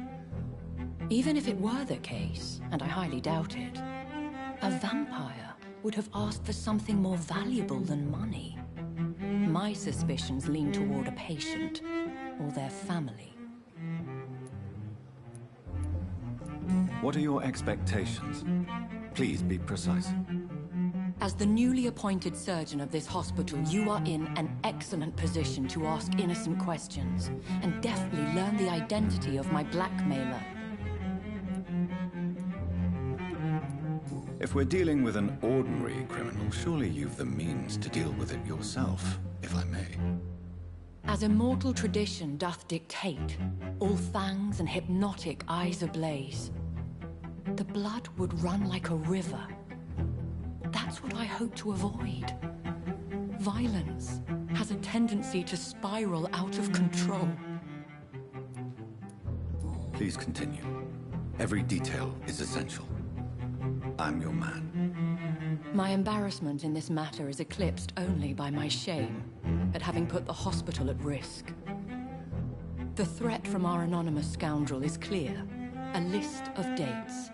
Even if it were the case, and I highly doubt it, a vampire would have asked for something more valuable than money. My suspicions lean toward a patient, or their family. What are your expectations? Please be precise. As the newly appointed surgeon of this hospital, you are in an excellent position to ask innocent questions, and deftly learn the identity of my blackmailer. If we're dealing with an ordinary criminal, surely you've the means to deal with it yourself, if I may. As immortal tradition doth dictate, all fangs and hypnotic eyes ablaze, the blood would run like a river. That's what I hope to avoid. Violence has a tendency to spiral out of control. Please continue. Every detail is essential. I'm your man. My embarrassment in this matter is eclipsed only by my shame at having put the hospital at risk. The threat from our anonymous scoundrel is clear. A list of dates.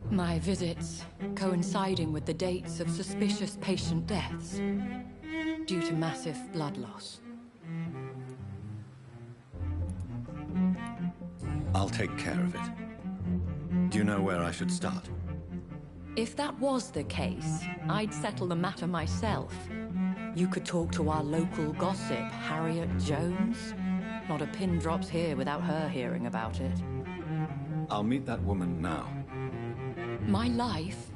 My visits coinciding with the dates of suspicious patient deaths due to massive blood loss. I'll take care of it. Do you know where I should start? If that was the case, I'd settle the matter myself. You could talk to our local gossip, Harriet Jones. Not a pin drops here without her hearing about it. I'll meet that woman now. My life,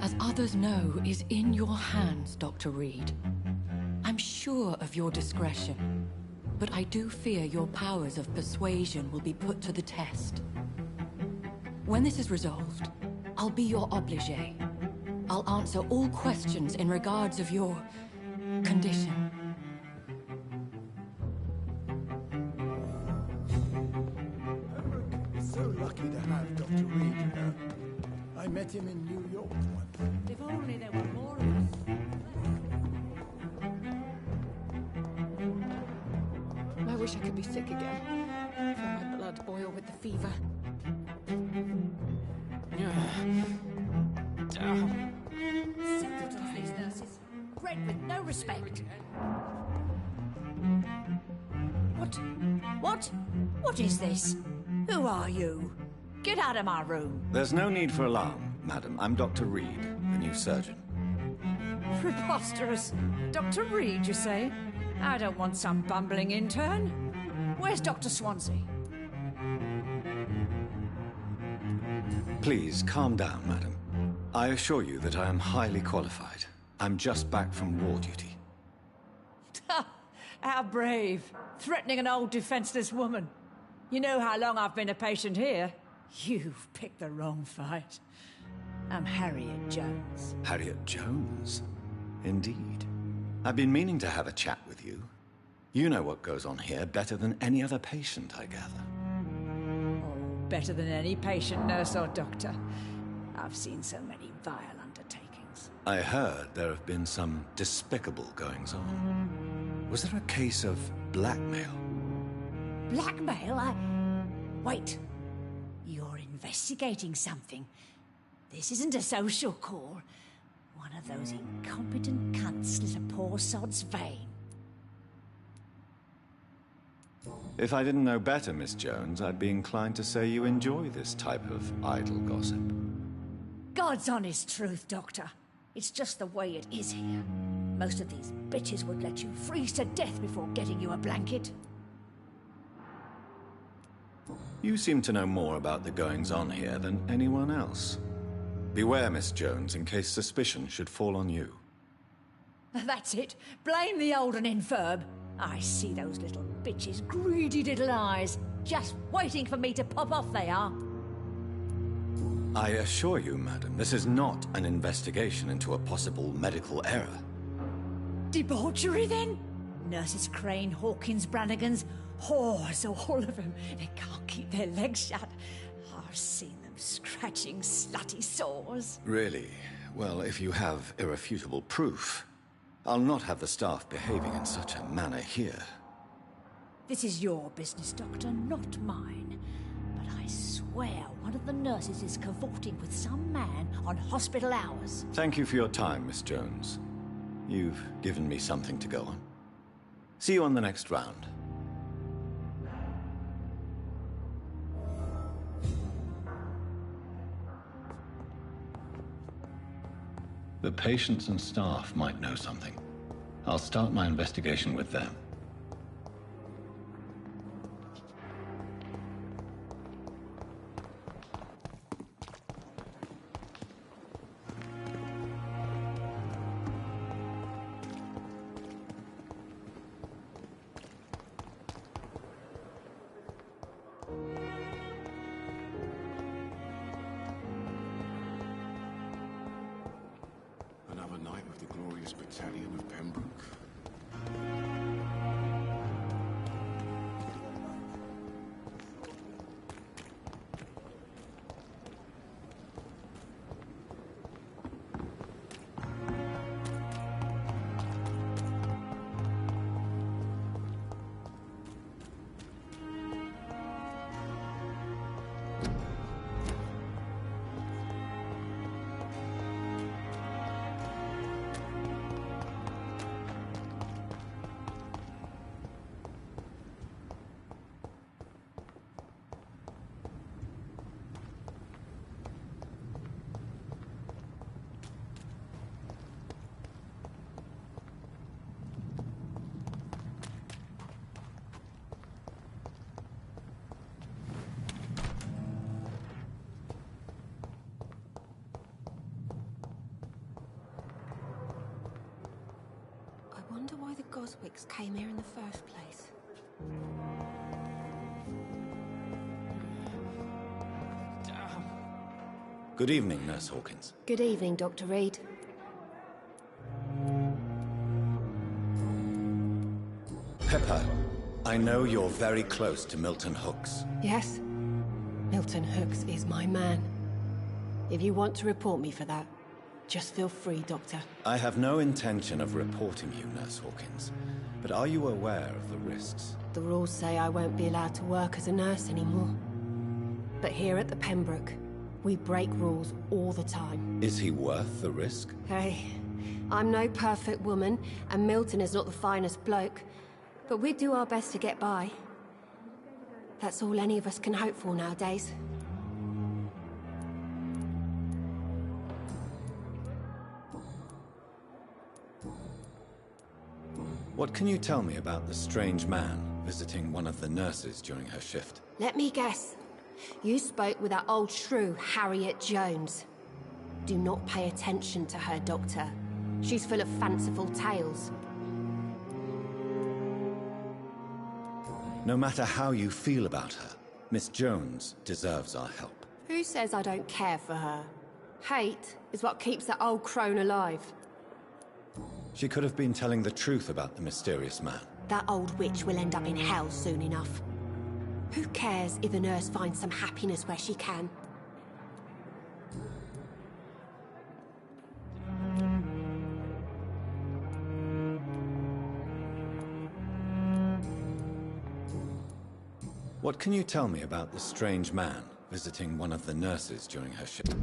as others know, is in your hands, Dr. Reed. I'm sure of your discretion, but I do fear your powers of persuasion will be put to the test. When this is resolved, I'll be your obligé. I'll answer all questions in regards of your condition. We're so lucky to have Dr. Reed, you know. I met him in New York once. If only there were more of us. I wish I could be sick again. Feel my blood boil with the fever. Simpletons, these nurses. Bred with no respect. What is this? Who are you? Get out of my room. There's no need for alarm, madam. I'm Dr. Reed, the new surgeon. Preposterous. Dr. Reed, you say? I don't want some bumbling intern. Where's Dr. Swansea? Please, calm down, madam. I assure you that I am highly qualified. I'm just back from war duty. How brave. Threatening an old defenseless woman. You know how long I've been a patient here? You've picked the wrong fight. I'm Harriet Jones. Harriet Jones? Indeed. I've been meaning to have a chat with you. You know what goes on here better than any other patient, I gather. Oh, better than any patient, nurse or doctor. I've seen so many vile undertakings. I heard there have been some despicable goings-on. Was there a case of blackmail? Blackmail? Wait. You're investigating something. This isn't a social call. One of those incompetent cunts slit a poor sod's vein. If I didn't know better, Miss Jones, I'd be inclined to say you enjoy this type of idle gossip. God's honest truth, Doctor. It's just the way it is here. Most of these bitches would let you freeze to death before getting you a blanket. You seem to know more about the goings-on here than anyone else. Beware, Miss Jones, in case suspicion should fall on you. That's it. Blame the old and infirm. I see those little bitches' greedy little eyes. Just waiting for me to pop off they are. I assure you, madam, this is not an investigation into a possible medical error. Debauchery, then? Nurses Crane, Hawkins, Brannigans, whores, all of them. They can't keep their legs shut. I've seen them scratching slutty sores. Really? Well, if you have irrefutable proof, I'll not have the staff behaving in such a manner here. This is your business, Doctor, not mine. But I swear one of the nurses is cavorting with some man on hospital hours. Thank you for your time, Miss Jones. You've given me something to go on. See you on the next round. The patients and staff might know something. I'll start my investigation with them. Another night of the glorious battalion of Pembroke. I wonder why the Goswicks came here in the first place. Good evening, Nurse Hawkins. Good evening, Dr. Reed. Pepper, I know you're very close to Milton Hooks. Yes? Milton Hooks is my man. If you want to report me for that, just feel free, Doctor. I have no intention of reporting you, Nurse Hawkins. But are you aware of the risks? The rules say I won't be allowed to work as a nurse anymore. But here at the Pembroke, we break rules all the time. Is he worth the risk? Hey, I'm no perfect woman, and Milton is not the finest bloke. But we do our best to get by. That's all any of us can hope for nowadays. What can you tell me about the strange man visiting one of the nurses during her shift? Let me guess. You spoke with that old shrew, Harriet Jones. Do not pay attention to her, Doctor. She's full of fanciful tales. No matter how you feel about her, Miss Jones deserves our help. Who says I don't care for her? Hate is what keeps that old crone alive. She could have been telling the truth about the mysterious man. That old witch will end up in hell soon enough. Who cares if the nurse finds some happiness where she can? What can you tell me about the strange man visiting one of the nurses during her shift?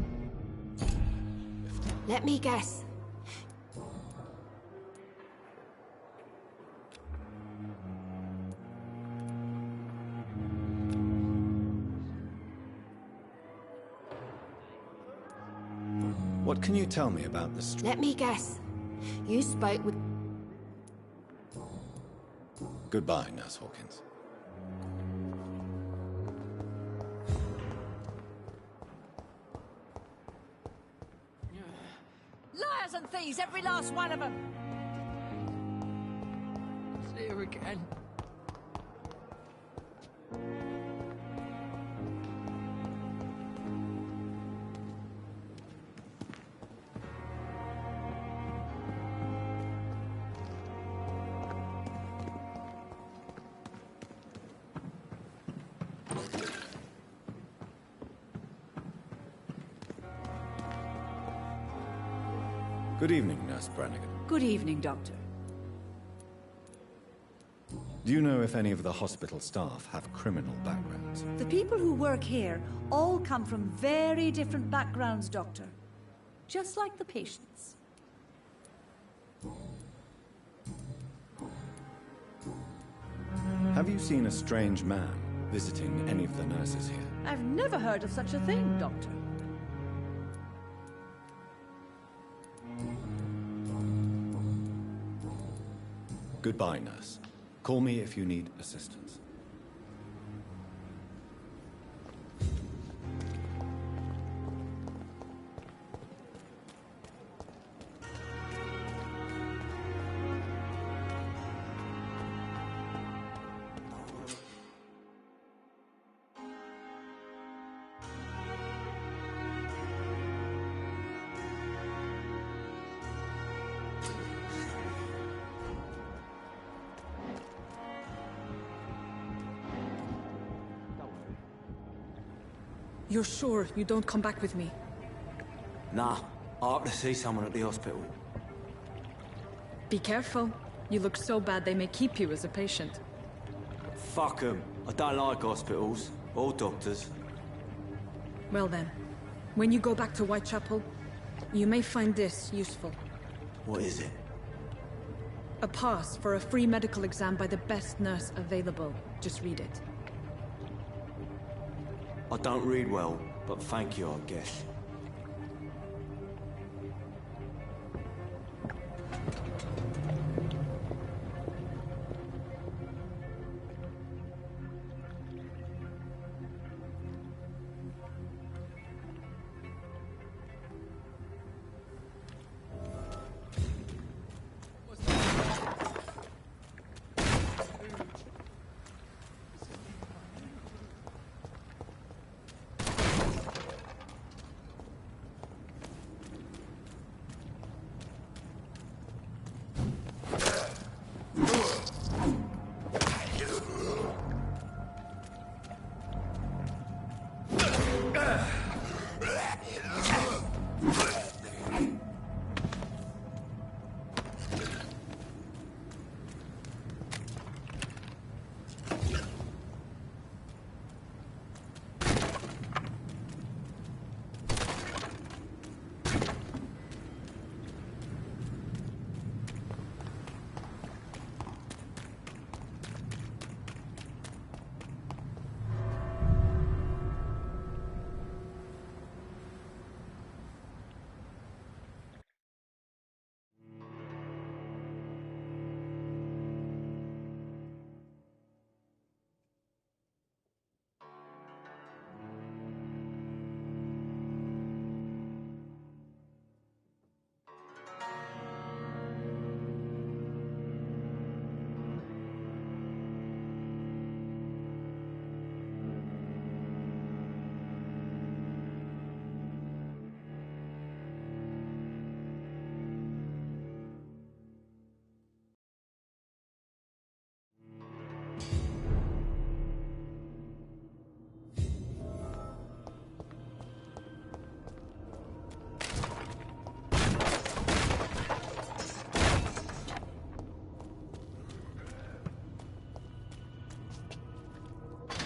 Let me guess. What can you tell me about the Let me guess. You spoke with... Goodbye, Nurse Hawkins. Liars and thieves, every last one of them! See her again. Good evening, Nurse Brannigan. Good evening, Doctor. Do you know if any of the hospital staff have criminal backgrounds? The people who work here all come from very different backgrounds, Doctor. Just like the patients. Have you seen a strange man visiting any of the nurses here? I've never heard of such a thing, Doctor. Goodbye, nurse. Call me if you need assistance. You're sure you don't come back with me? Nah, I have to see someone at the hospital. Be careful. You look so bad they may keep you as a patient. Fuck 'em. I don't like hospitals, or doctors. Well then, when you go back to Whitechapel, you may find this useful. What is it? A pass for a free medical exam by the best nurse available. Just read it. I don't read well, but thank you, I guess.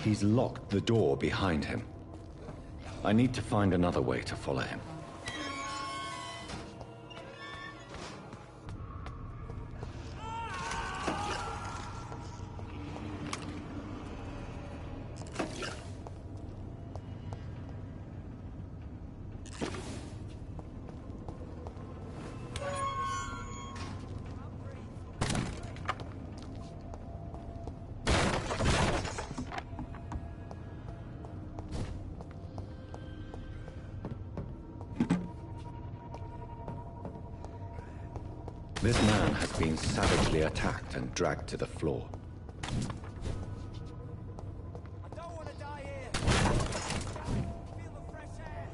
He's locked the door behind him. I need to find another way to follow him. This man has been savagely attacked and dragged to the floor. I don't want to die here. Feel the fresh air.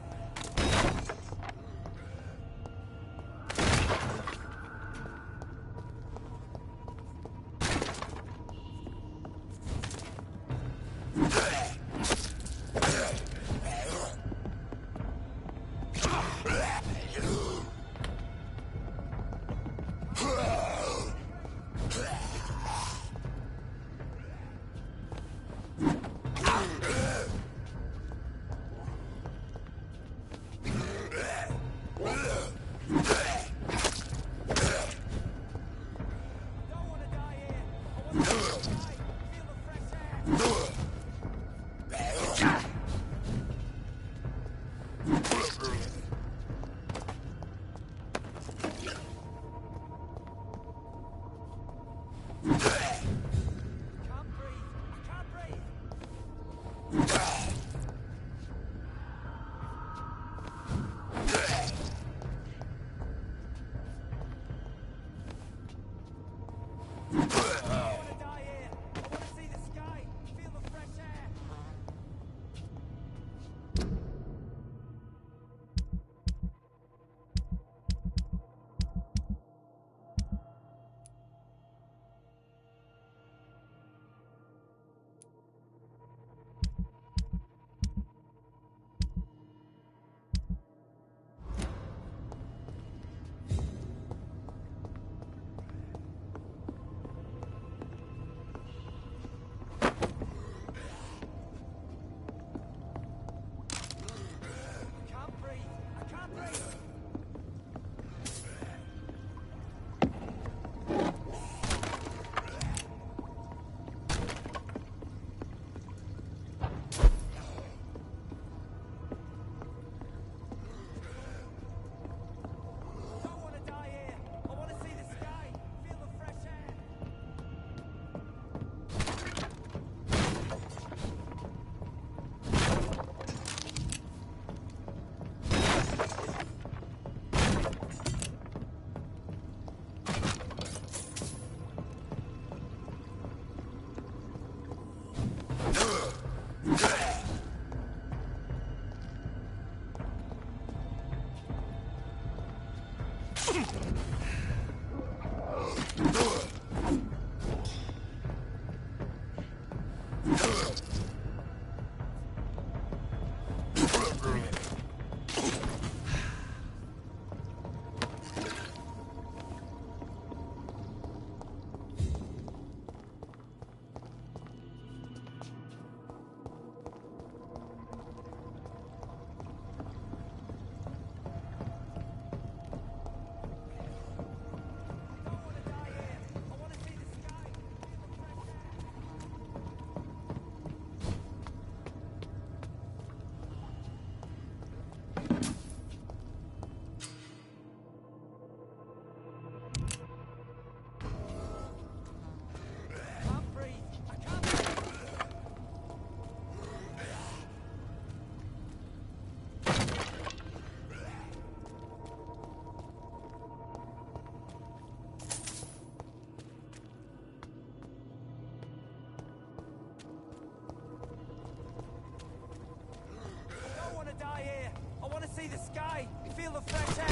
See the sky, feel the fresh air.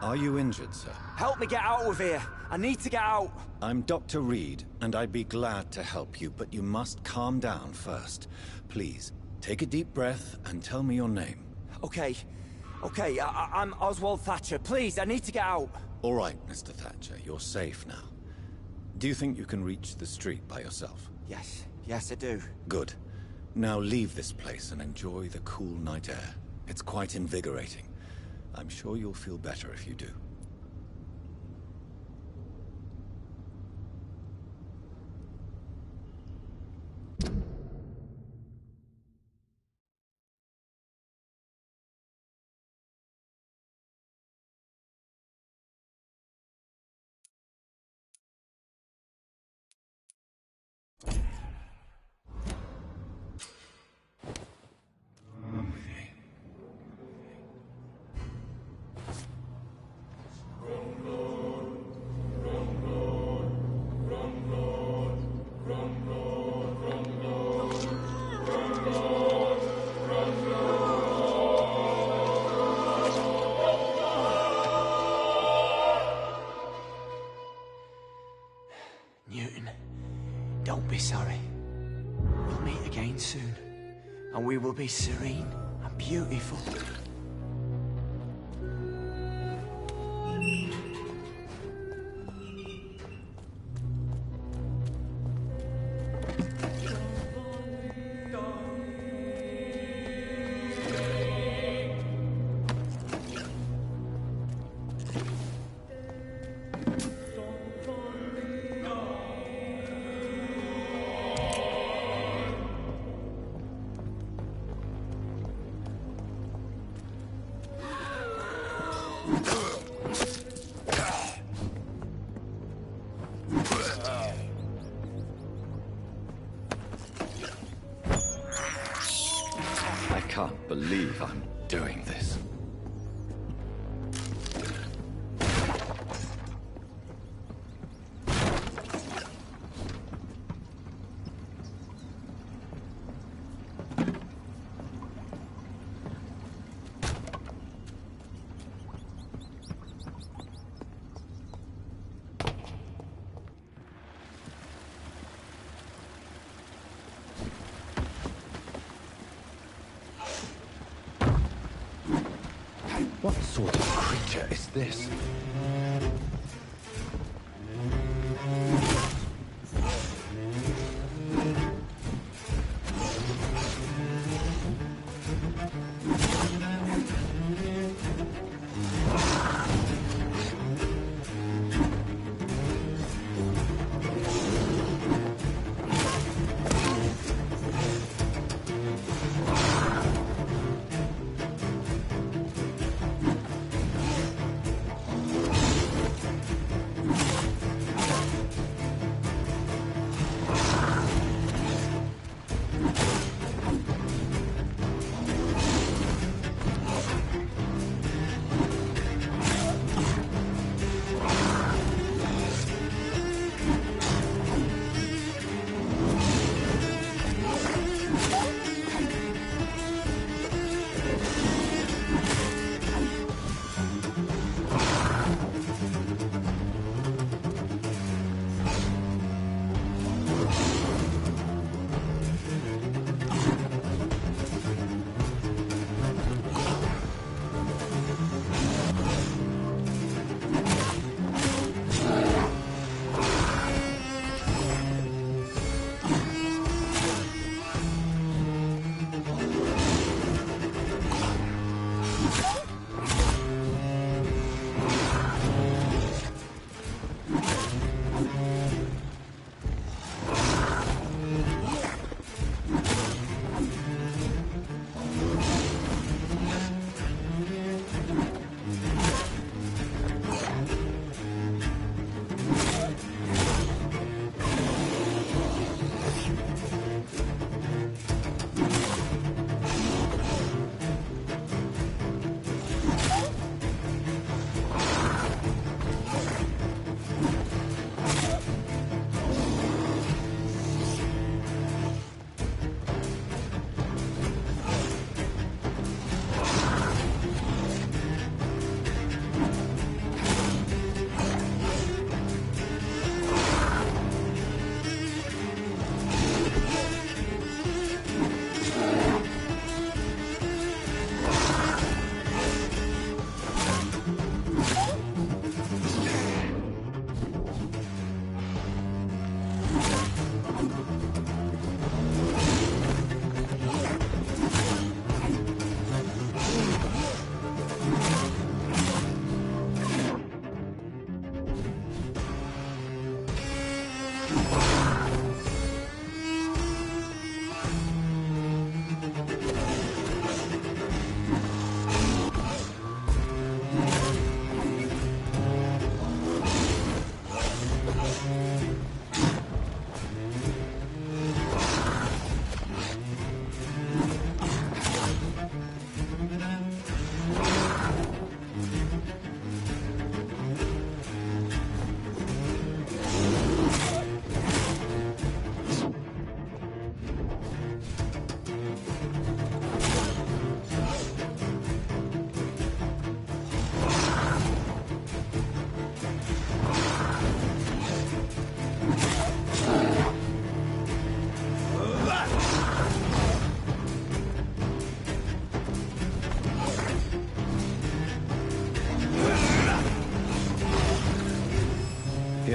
Are you injured, sir? Help me get out of here. I need to get out. I'm Dr. Reed, and I'd be glad to help you, but you must calm down first. Please, take a deep breath and tell me your name. Okay. I'm Oswald Thatcher. Please, I need to get out. All right, Mr. Thatcher, you're safe now. Do you think you can reach the street by yourself? Yes, I do. Good. Now leave this place and enjoy the cool night air. It's quite invigorating. I'm sure you'll feel better if you do. Newton, don't be sorry. We'll meet again soon, and we will be serene and beautiful. I can't believe I'm doing this. What sort of creature is this?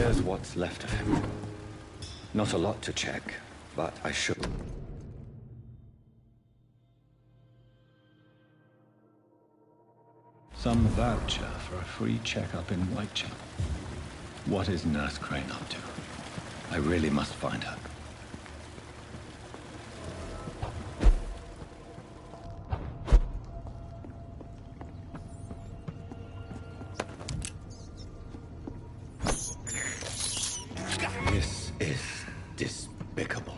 Here's what's left of him. Not a lot to check, but I should. Some voucher for a free checkup in Whitechapel. What is Nurse Crane up to? I really must find her. This is despicable.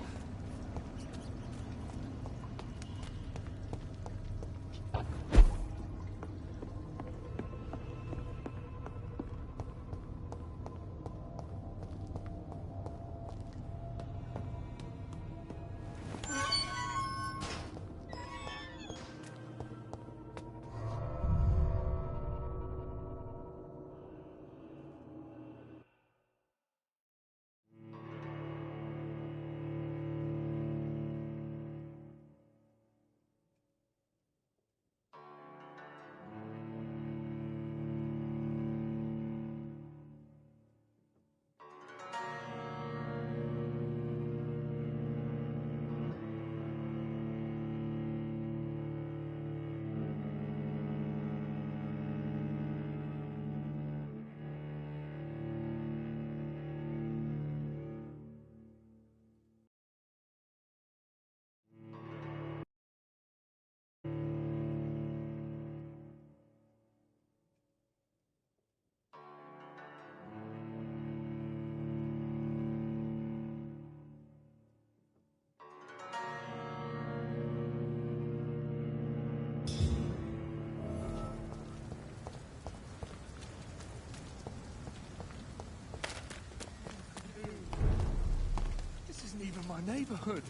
Even my neighborhood.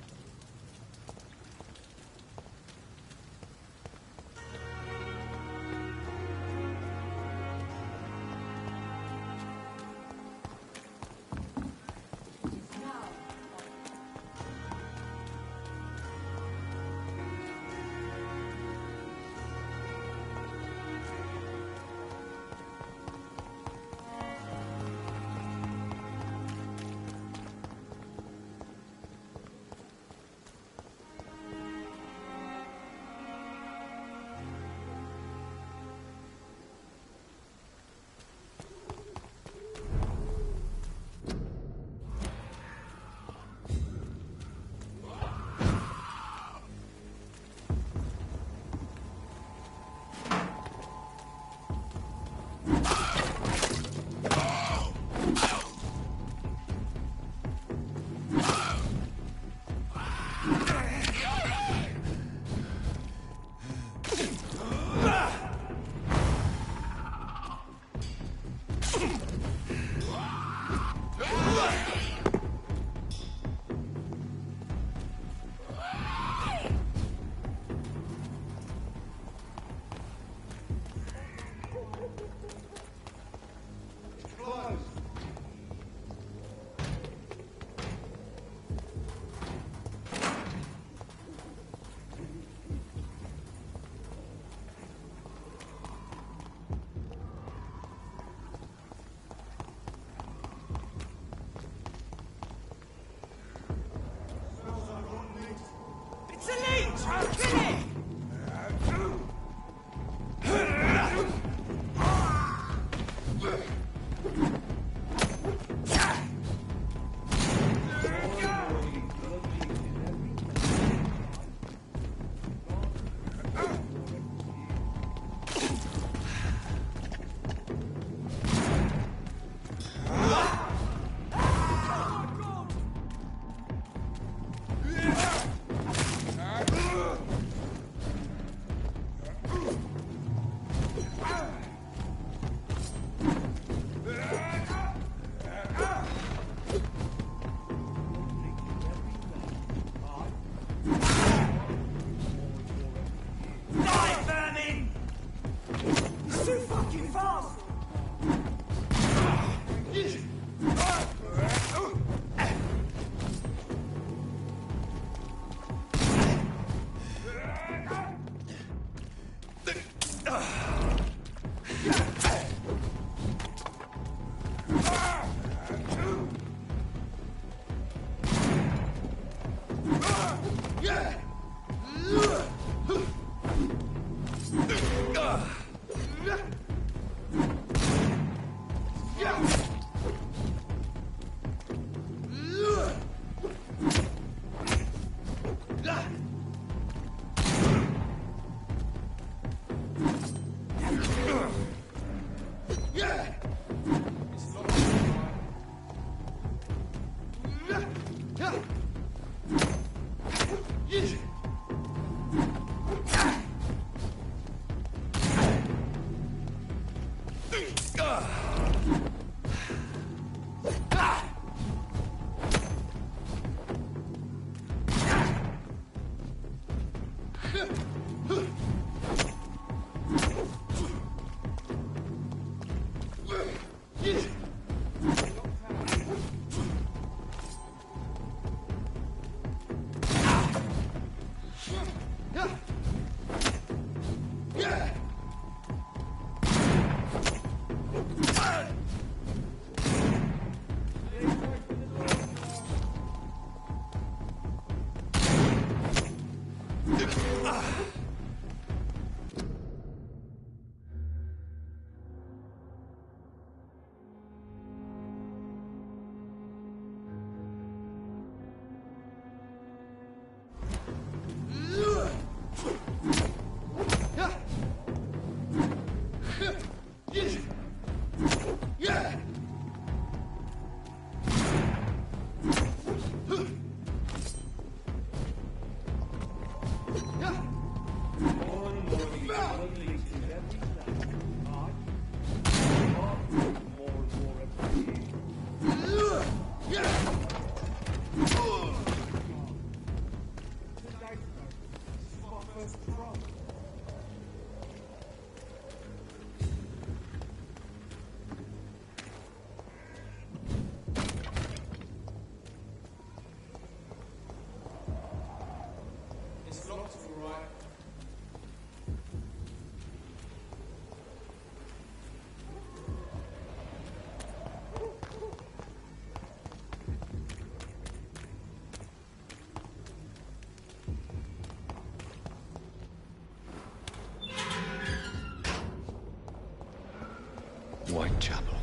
Whitechapel.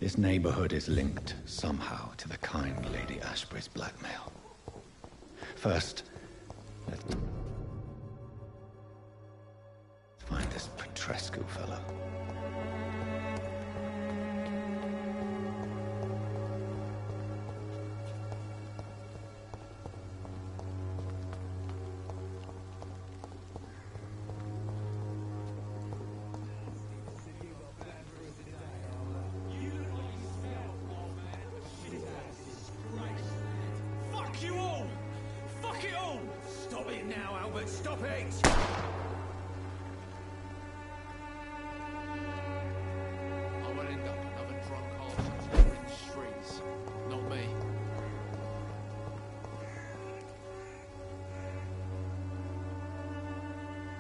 This neighborhood is linked somehow to the kind Lady Ashbury's blackmail. First, let's find this Petrescu fellow.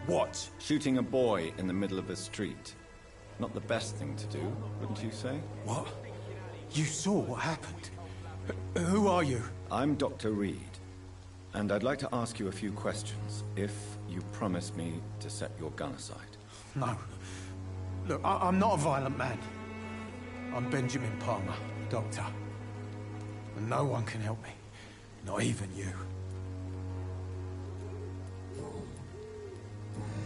What? Shooting a boy in the middle of the street. Not the best thing to do, wouldn't you say? What? You saw what happened? Who are you? I'm Dr. Reed, and I'd like to ask you a few questions, if you promise me to set your gun aside. No. Look, I'm not a violent man. I'm Benjamin Palmer, doctor. And no one can help me. Not even you.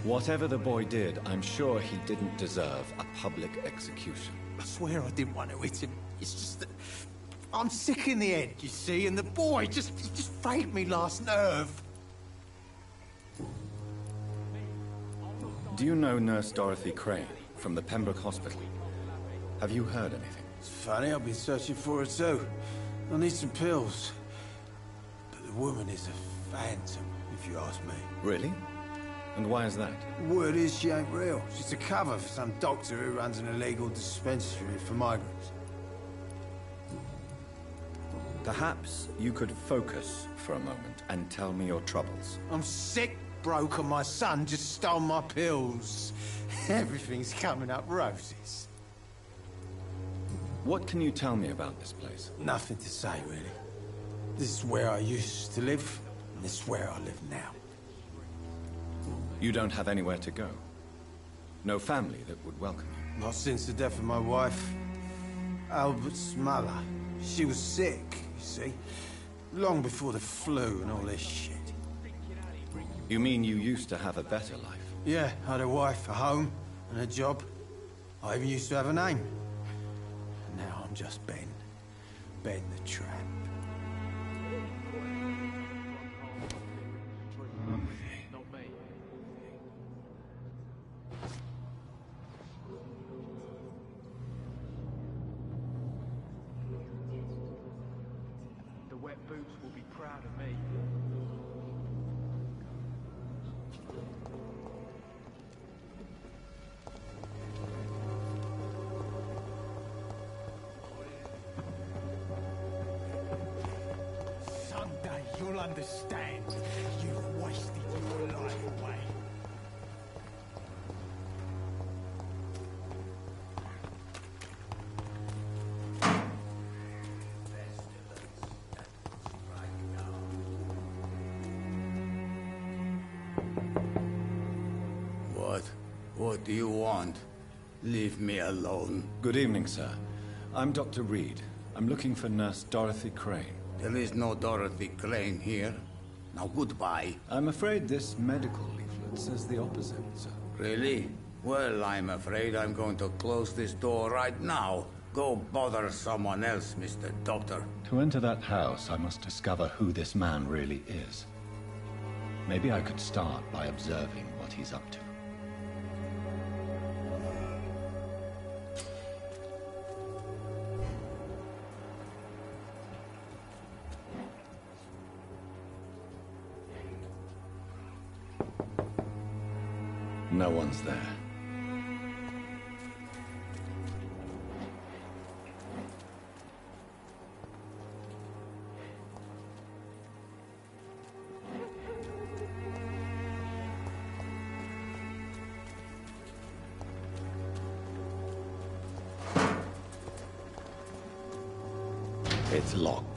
Whatever the boy did, I'm sure he didn't deserve a public execution. I swear I didn't want to hit him. It's just that I'm sick in the head, you see, and the boy he just frayed me last nerve. Do you know Nurse Dorothy Crane from the Pembroke Hospital? Have you heard anything? It's funny, I've been searching for her too. I need some pills. But the woman is a phantom, if you ask me. Really? And why is that? Word is she ain't real. She's a cover for some doctor who runs an illegal dispensary for migrants. Perhaps you could focus for a moment and tell me your troubles. I'm sick, broke, and my son just stole my pills. Everything's coming up roses. What can you tell me about this place? Nothing to say, really. This is where I used to live, and this is where I live now. You don't have anywhere to go? No family that would welcome you? Not since the death of my wife, Albert's mother. She was sick, you see. Long before the flu and all this shit. You mean you used to have a better life? Yeah, I had a wife, a home, and a job. I even used to have a name. And now I'm just Ben. Ben the Tramp. troops will be proud of me. Someday you'll understand. You've wasted your life away. What do you want? Leave me alone. Good evening, sir. I'm Dr. Reed. I'm looking for Nurse Dorothy Crane. There is no Dorothy Crane here. Now goodbye. I'm afraid this medical leaflet says the opposite, sir. Really? Well, I'm afraid I'm going to close this door right now. Go bother someone else, Mr. Doctor. To enter that house, I must discover who this man really is. Maybe I could start by observing what he's up to. No one's there. It's locked.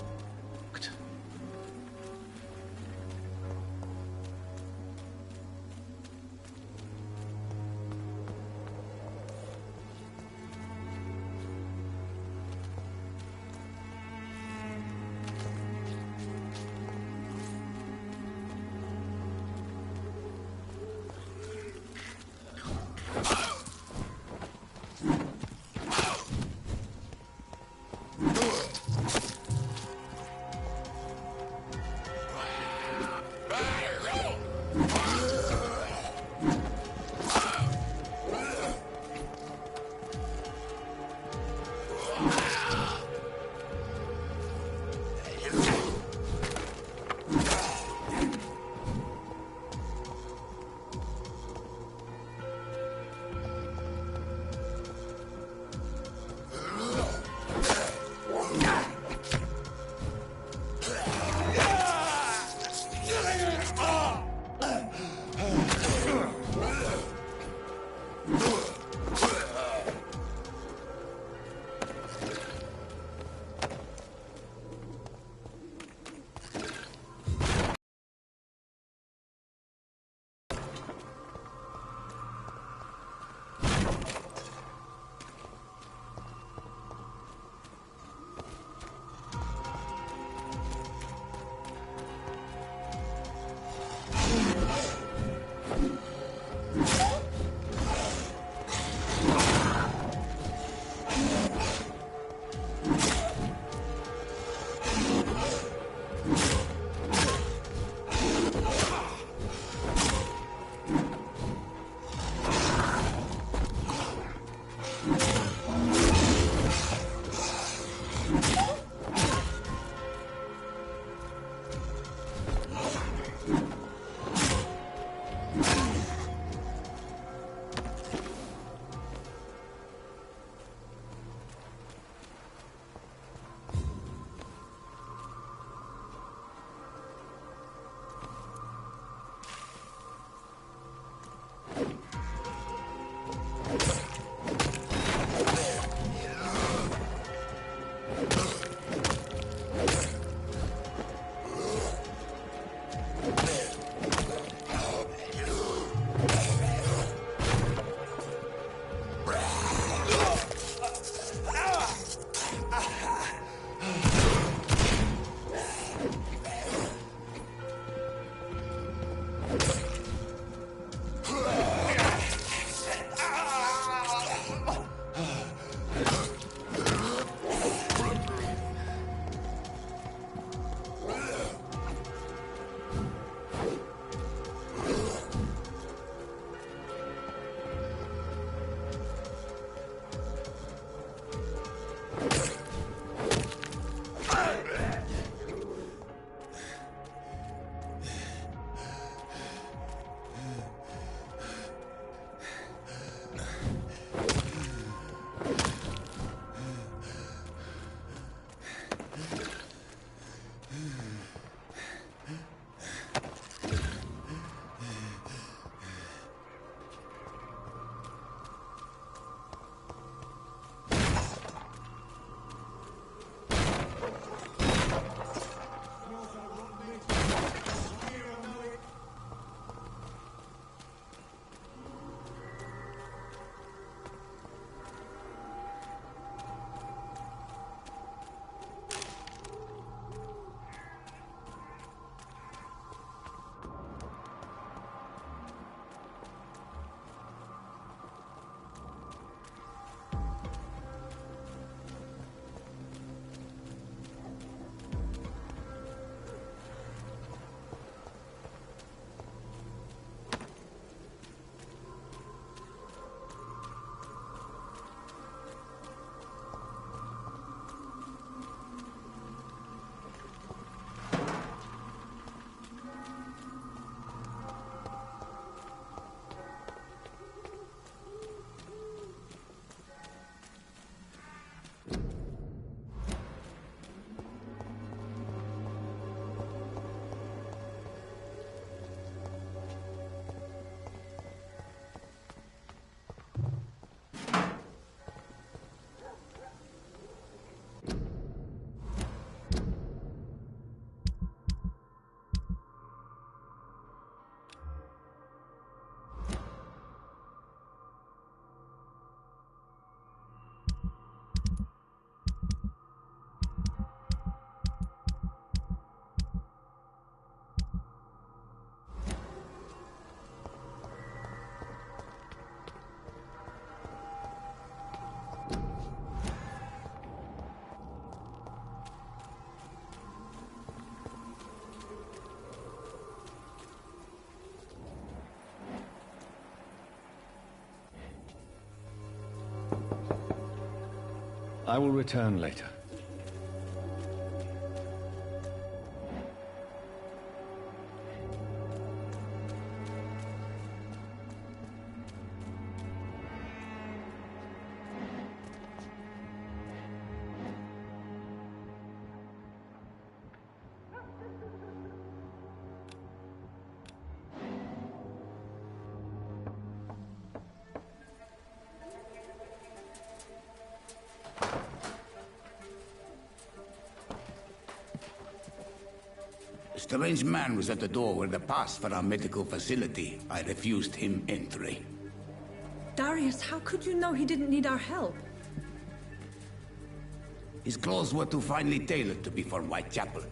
I will return later. A strange man was at the door with a pass for our medical facility. I refused him entry. Darius, how could you know he didn't need our help? His clothes were too finely tailored to be for Whitechapel.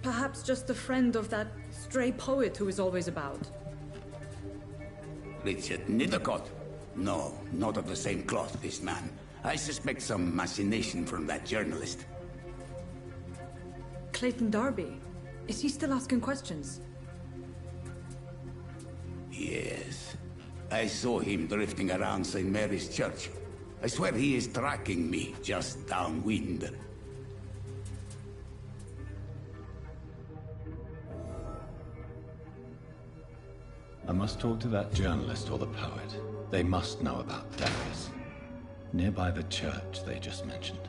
Perhaps just a friend of that stray poet who is always about. Richard Nithercott? No, not of the same cloth, this man. I suspect some machination from that journalist. Clayton Darby. Is he still asking questions? Yes. I saw him drifting around St. Mary's Church. I swear he is tracking me, just downwind. I must talk to that journalist or the poet. They must know about Darius. Nearby the church they just mentioned.